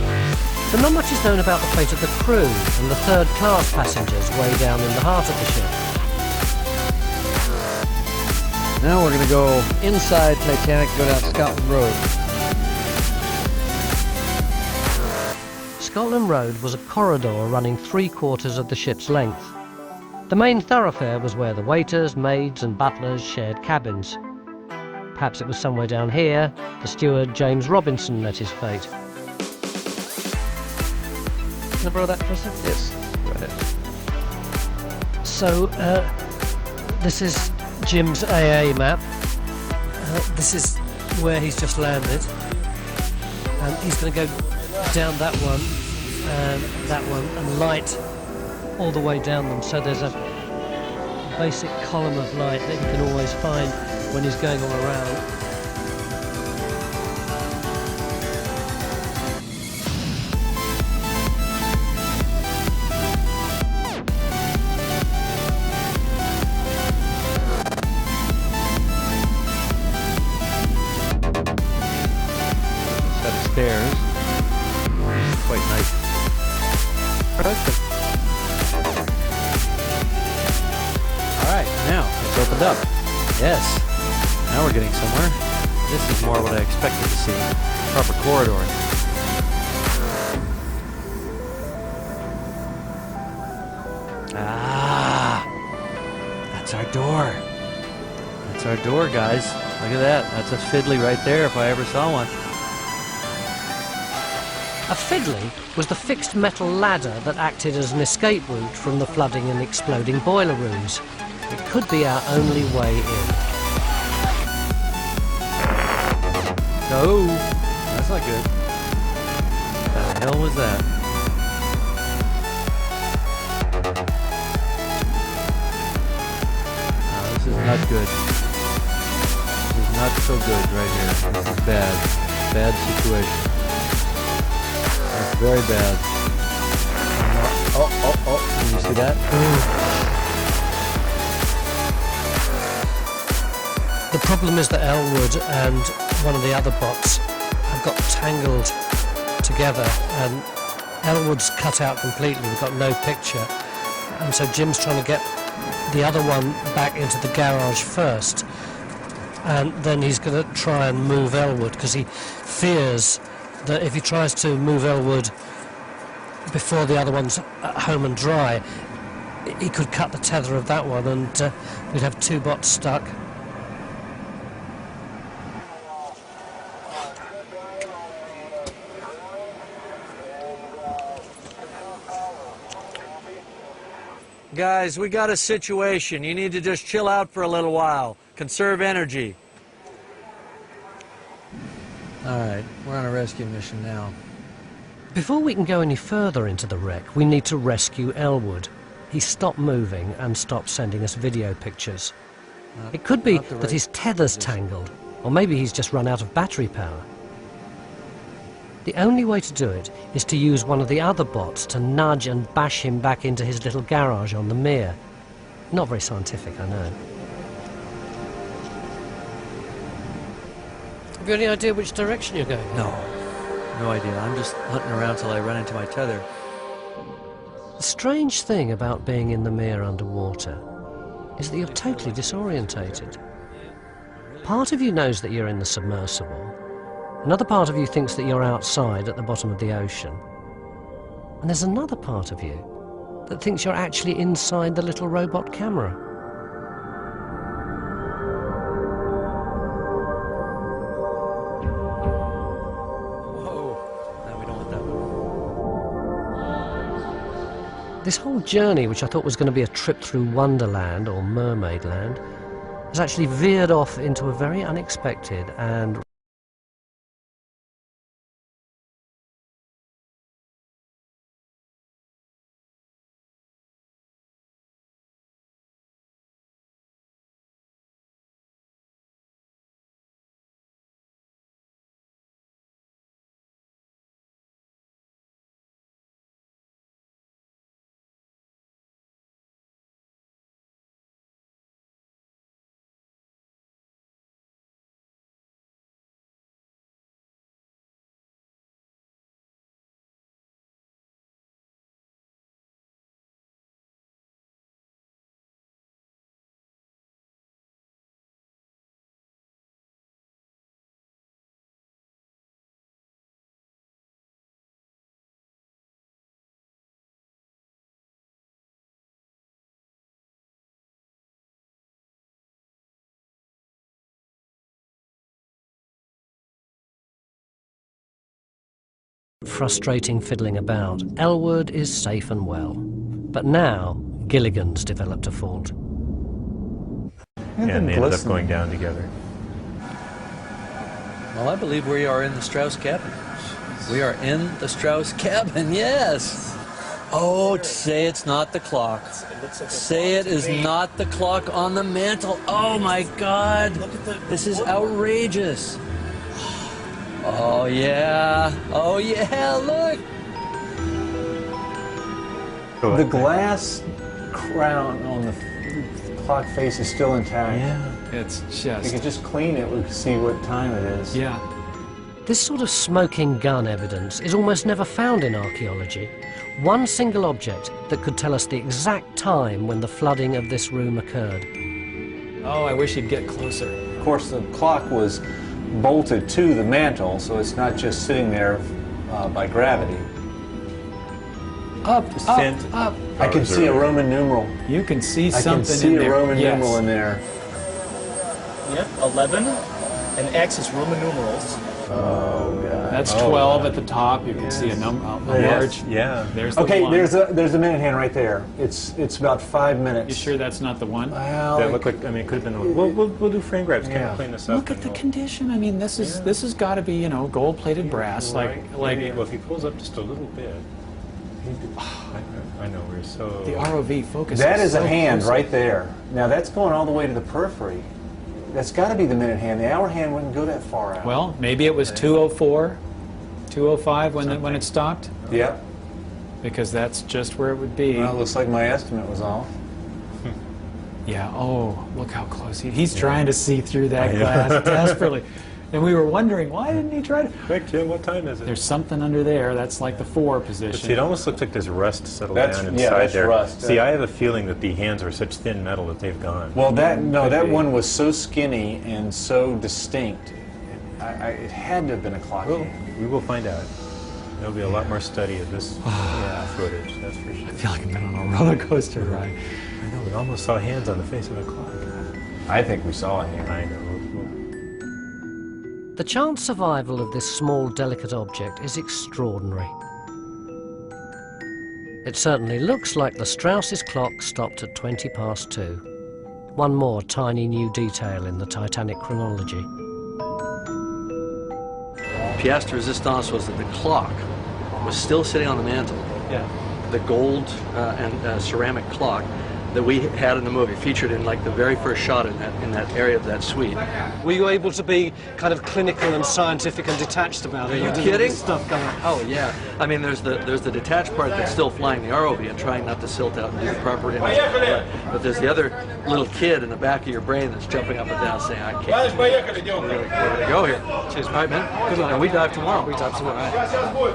but not much is known about the fate of the crew and the third-class passengers way down in the heart of the ship. Now we're going to go inside Titanic, go down Scotland Road. Scotland Road was a corridor running 3/4 of the ship's length. The main thoroughfare was where the waiters, maids and butlers shared cabins. Perhaps it was somewhere down here the steward James Robinson met his fate. Can I borrow that for a second? Yes, go ahead. So, this is Jim's AA map. This is where he's just landed. And he's going to go down that one and light all the way down them. So there's a basic column of light that you can always find when he's going all around. Set of stairs. Quite nice. All right, now it's opened up. Yes. Now we're getting somewhere. This is more what I expected to see. Proper corridor. Ah! That's our door. That's our door, guys. Look at that. That's a fiddly right there if I ever saw one. A fiddly was the fixed metal ladder that acted as an escape route from the flooding and exploding boiler rooms. It could be our only way in. No, that's not good. What the hell was that? No, this is not good. This is not so good right here. This is bad. Bad situation. That's very bad. Oh. Can you see that? The problem is that Elwood and one of the other bots have got tangled together, and Elwood's cut out completely. We've got no picture, and so Jim's trying to get the other one back into the garage first, and then he's going to try and move Elwood because he fears that if he tries to move Elwood before the other one's at home and dry, he could cut the tether of that one, and we'd have two bots stuck. Guys, we got a situation. You need to just chill out for a little while. Conserve energy. All right, we're on a rescue mission now. Before we can go any further into the wreck, we need to rescue Elwood. He stopped moving and stopped sending us video pictures. It could be that his tether's tangled, or maybe he's just run out of battery power. The only way to do it is to use one of the other bots to nudge and bash him back into his little garage on the mere. Not very scientific, I know. Have you any idea which direction you're going? No. No idea. I'm just hunting around till I run into my tether. The strange thing about being in the mere underwater is that you're totally disorientated. Part of you knows that you're in the submersible. Another part of you thinks that you're outside at the bottom of the ocean. And there's another part of you that thinks you're actually inside the little robot camera. Whoa. No, we don't want that one. This whole journey, which I thought was going to be a trip through Wonderland or Mermaid Land, has actually veered off into a very unexpected and frustrating fiddling about. Elwood is safe and well. But now, Gilligan's developed a fault. And they ended up going down together. Well, I believe we are in the Strauss cabin. We are in the Strauss cabin, yes! Oh, say it's not the clock. Say it is not the clock on the mantle. Oh my God! This is outrageous. Oh yeah! Oh yeah! Look! The glass crown on the clock face is still intact. Yeah, it's just... If you could just clean it, we could see what time it is. Yeah. This sort of smoking gun evidence is almost never found in archaeology. One single object that could tell us the exact time when the flooding of this room occurred. Oh, I wish he'd get closer. course, the clock was bolted to the mantle, so it's not just sitting there by gravity. Up. I can see a Roman numeral. You can see something in there. I can see a Roman numeral in there. Yep, 11. And X is Roman numerals. Oh, God. That's 12 at the top. You can see a large. Yeah. There's the okay, one. there's a minute hand right there. It's about 5 minutes. You sure that's not the one? Well, that looked like, I mean, it could have been the one. We'll do frame grabs. Kind of clean this up. Look at the condition. I mean, this has got to be, you know, gold-plated brass. Right. Well, if he pulls up just a little bit. I know, we're so... The ROV focus. That is a hand right there. Now, that's going all the way to the periphery. That's got to be the minute hand. The hour hand wouldn't go that far out. Well, maybe it was 2:04, 2:05 when it stopped. Yep. Because that's just where it would be. Well, it looks like my estimate was off. Yeah. Oh, look how close he's trying to see through that glass desperately. And we were wondering, why didn't he try to... Quick, Jim, what time is it? There's something under there. That's like the 4 position. See, it almost looks like there's rust settled down inside there. Rust. See, I have a feeling that the hands are such thin metal that they've gone. Well, that one was so skinny and so distinct. It had to have been a clock hand. We will find out. There'll be a lot more study of this footage, that's for sure. I feel like I've been on a roller coaster ride. I know, we almost saw hands on the face of the clock. I think we saw a hand. I know. The chance survival of this small, delicate object is extraordinary. It certainly looks like the Strauss's clock stopped at 2:20. One more tiny new detail in the Titanic chronology. Pièce de résistance was that the clock was still sitting on the mantle. Yeah. The gold and ceramic clock that we had in the movie, featured in like the very first shot in that area of that suite. Were you able to be kind of clinical and scientific and detached about it? Are you kidding? Stuff going on. Oh yeah. I mean, there's the detached part that's still flying the ROV and trying not to silt out and do the proper image. But there's the other little kid in the back of your brain that's jumping up and down saying, I can't. We're gonna go here. Cheers. All right, man. Good luck. And we dive tomorrow. We dive tomorrow.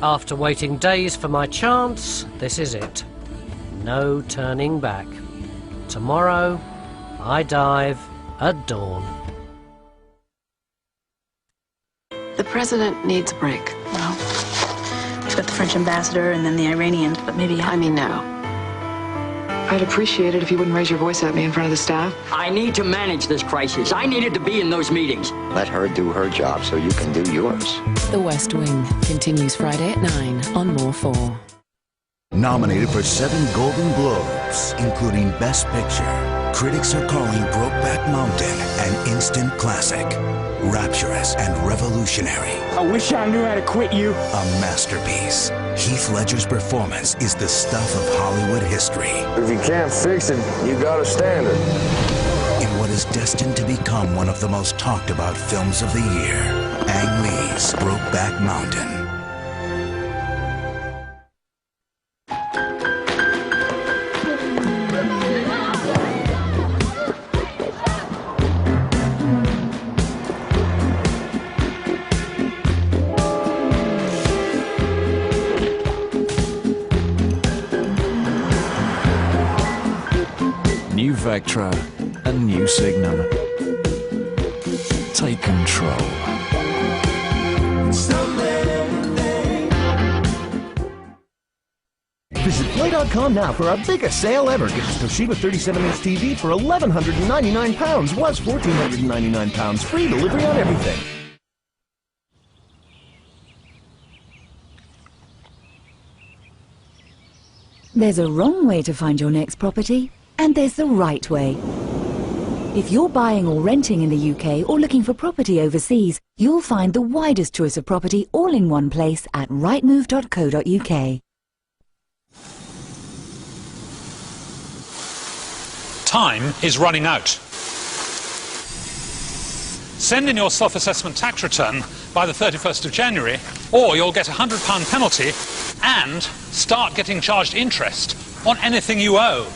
After waiting days for my chance, this is it. No turning back. Tomorrow, I dive at dawn. The president needs a break. Well, we've got the French ambassador and then the Iranians, but maybe... I mean, no. I'd appreciate it if you wouldn't raise your voice at me in front of the staff. I need to manage this crisis. I needed to be in those meetings. Let her do her job so you can do yours. The West Wing continues Friday at 9 on More 4. Nominated for 7 Golden Globes, including Best Picture, critics are calling Brokeback Mountain an instant classic. Rapturous and revolutionary. I wish I knew how to quit you. A masterpiece. Heath Ledger's performance is the stuff of Hollywood history. If you can't fix it, you got a standard. In what is destined to become one of the most talked about films of the year, Ang Lee's Brokeback Mountain. New Vectra, a new Signum. Take control. Visit Play.com now for our biggest sale ever. Get a Toshiba 37-inch TV for £1,199. Was £1,499. Free delivery on everything. There's a wrong way to find your next property, and there's the right way. If you're buying or renting in the UK or looking for property overseas, you'll find the widest choice of property all in one place at rightmove.co.uk. Time is running out. Send in your self-assessment tax return by the 31st of January, or you'll get a £100 penalty and start getting charged interest on anything you owe.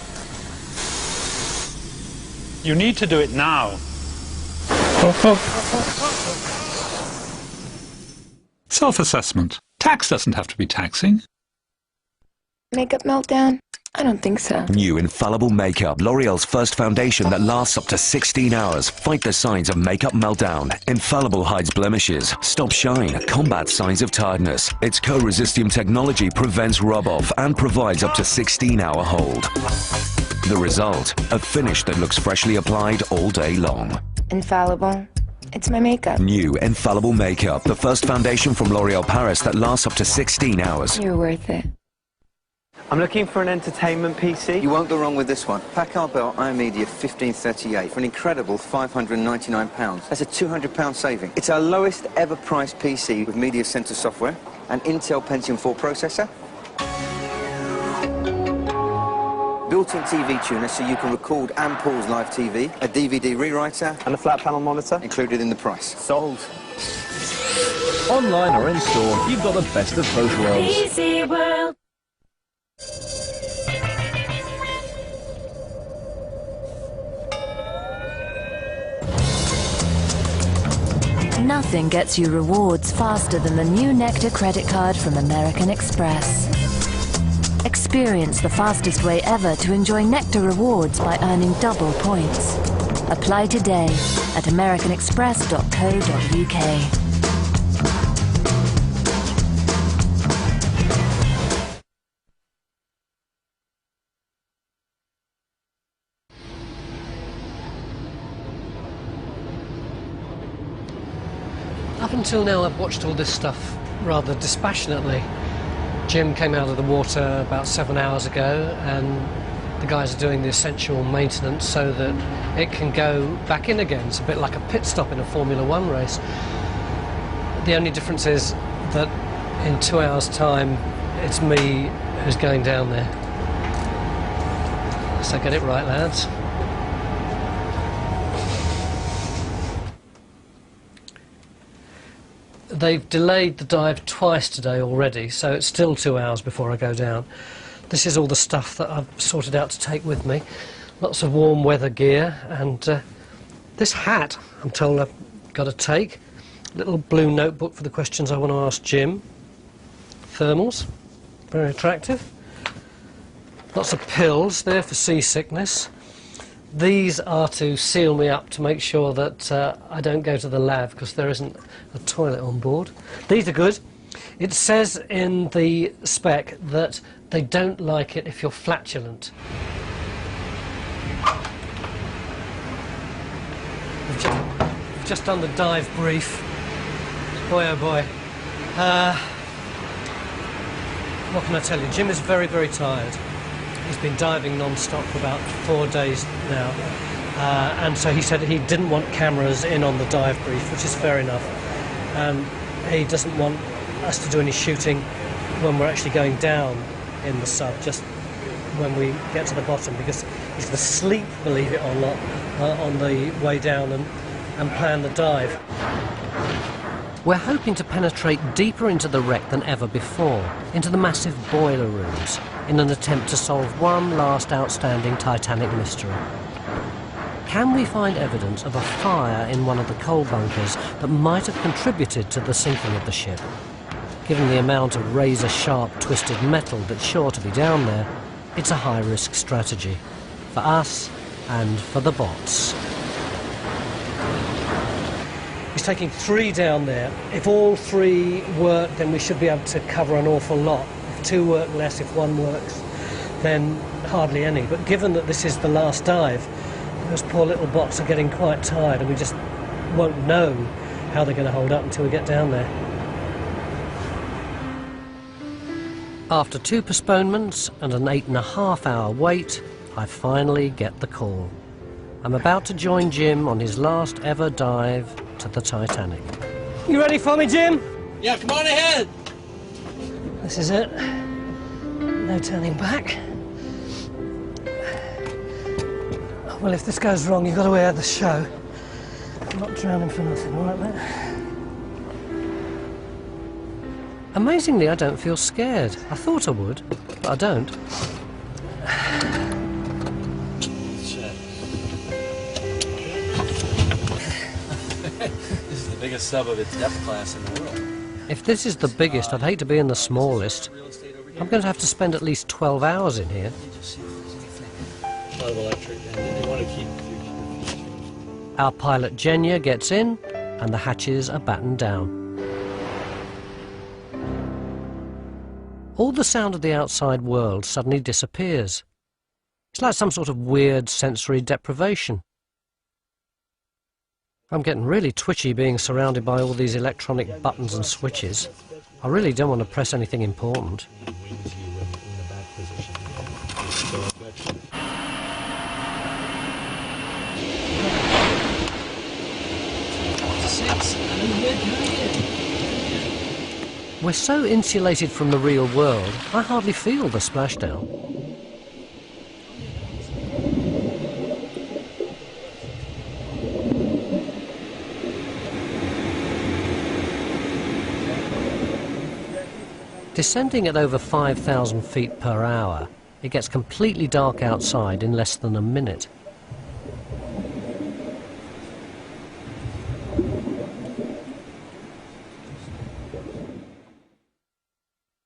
You need to do it now. Self-assessment. Tax doesn't have to be taxing. Makeup meltdown. I don't think so. New infallible makeup, L'Oreal's first foundation that lasts up to 16 hours. Fight the signs of makeup meltdown. Infallible hides blemishes, stops shine, combats signs of tiredness. Its co-resistant technology prevents rub-off and provides up to 16-hour hold. The result, a finish that looks freshly applied all day long. Infallible. It's my makeup. New infallible makeup, the first foundation from L'Oreal Paris that lasts up to 16 hours. You're worth it. I'm looking for an entertainment PC. You won't go wrong with this one. Packard Bell iMedia 1538 for an incredible £599. That's a £200 saving. It's our lowest ever priced PC with Media Center software, an Intel Pentium 4 processor, built-in TV tuner so you can record and pause live TV, a DVD rewriter, and a flat panel monitor included in the price. Sold. Online or in store, you've got the best of both worlds. PC World. Nothing gets you rewards faster than the new Nectar credit card from American Express. Experience the fastest way ever to enjoy Nectar rewards by earning double points. Apply today at americanexpress.co.uk. Up until now, I've watched all this stuff rather dispassionately. Jim came out of the water about 7 hours ago, and the guys are doing the essential maintenance so that it can go back in again. It's a bit like a pit stop in a Formula 1 race. The only difference is that in 2 hours' time, it's me who's going down there. So get it right, lads. They've delayed the dive twice today already, so it's still 2 hours before I go down. This is all the stuff that I've sorted out to take with me. Lots of warm weather gear, and this hat I'm told I've got to take. Little blue notebook for the questions I want to ask Jim. Thermals, very attractive. Lots of pills there for seasickness. These are to seal me up to make sure that I don't go to the lab because there isn't a toilet on board. These are good. It says in the spec that they don't like it if you're flatulent. We've just done the dive brief. Boy oh boy. What can I tell you? Jim is very, very tired. He's been diving non-stop for about 4 days now, and so he said he didn't want cameras in on the dive brief, which is fair enough. He doesn't want us to do any shooting when we're actually going down in the sub, just when we get to the bottom, because he's going to sleep, believe it or not, on the way down and plan the dive. We're hoping to penetrate deeper into the wreck than ever before, into the massive boiler rooms, in an attempt to solve one last outstanding Titanic mystery. Can we find evidence of a fire in one of the coal bunkers that might have contributed to the sinking of the ship? Given the amount of razor-sharp twisted metal that's sure to be down there, it's a high-risk strategy, for us and for the bots. He's taking 3 down there. If all 3 work, then we should be able to cover an awful lot. If 2 work less, if 1 works, then hardly any. But given that this is the last dive, those poor little bots are getting quite tired, and we just won't know how they're going to hold up until we get down there. After 2 postponements and an 8.5-hour wait, I finally get the call. I'm about to join Jim on his last ever dive to the Titanic. You ready for me, Jim? Yeah, come on ahead. This is it. No turning back. Well, if this goes wrong, you've got to air the show. I'm not drowning for nothing, all right, mate? Amazingly, I don't feel scared. I thought I would, but I don't. This is the biggest sub of its depth class in the world. If this is the biggest, I'd hate to be in the smallest. I'm going to have to spend at least 12 hours in here. A lot of electric, and they want to keep your feet. Our pilot Genya gets in, and the hatches are battened down. All the sound of the outside world suddenly disappears. It's like some sort of weird sensory deprivation. I'm getting really twitchy being surrounded by all these electronic buttons and switches. I really don't want to press anything important. We're so insulated from the real world, I hardly feel the splashdown. Descending at over 5,000 feet per hour, it gets completely dark outside in less than a minute.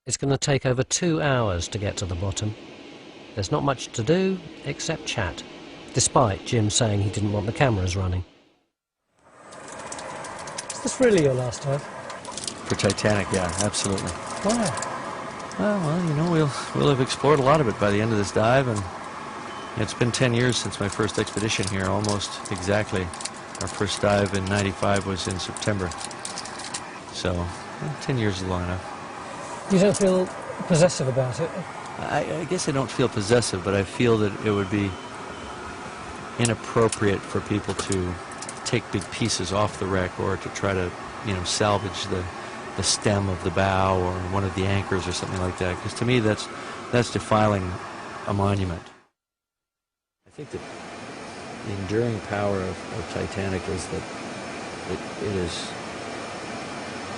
It's going to take over 2 hours to get to the bottom. There's not much to do except chat, despite Jim saying he didn't want the cameras running. Is this really your last dive? For Titanic, yeah, absolutely. Why? Well, you know, we'll have explored a lot of it by the end of this dive, and it's been 10 years since my first expedition here, almost exactly. Our first dive in '95 was in September. So, 10 years is long enough. You don't feel possessive about it? I guess I don't feel possessive, but I feel that it would be inappropriate for people to take big pieces off the wreck or to try to, you know, salvage the stem of the bow or one of the anchors or something like that. Because to me, that's defiling a monument. I think that the enduring power of Titanic is that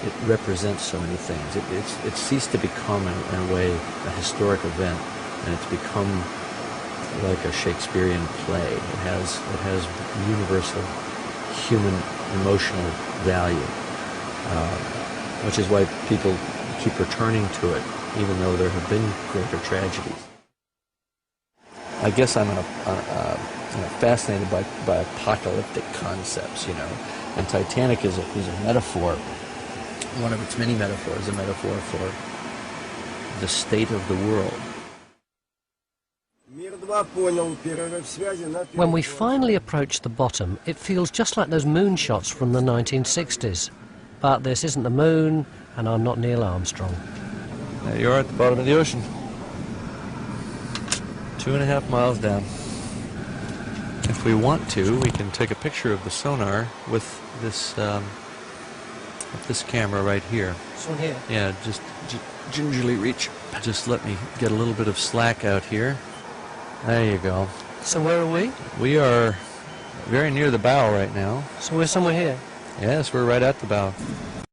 it represents so many things. It's ceased to become, in a way, a historic event, and it's become like a Shakespearean play. It has universal human emotional value, which is why people keep returning to it, even though there have been greater tragedies. I guess I'm fascinated by apocalyptic concepts, you know, and Titanic is a metaphor. One of its many metaphors, a metaphor for the state of the world. When we finally approach the bottom, it feels just like those moonshots from the 1960s. But this isn't the moon, and I'm not Neil Armstrong. There you are at the bottom of the ocean. 2.5 miles down. If we want to, we can take a picture of the sonar with this camera right here. This one here? Yeah, just gingerly reach. Just let me get a little bit of slack out here. There you go. So where are we? We are very near the bow right now. So we're somewhere here? Yes, we're right at the bow.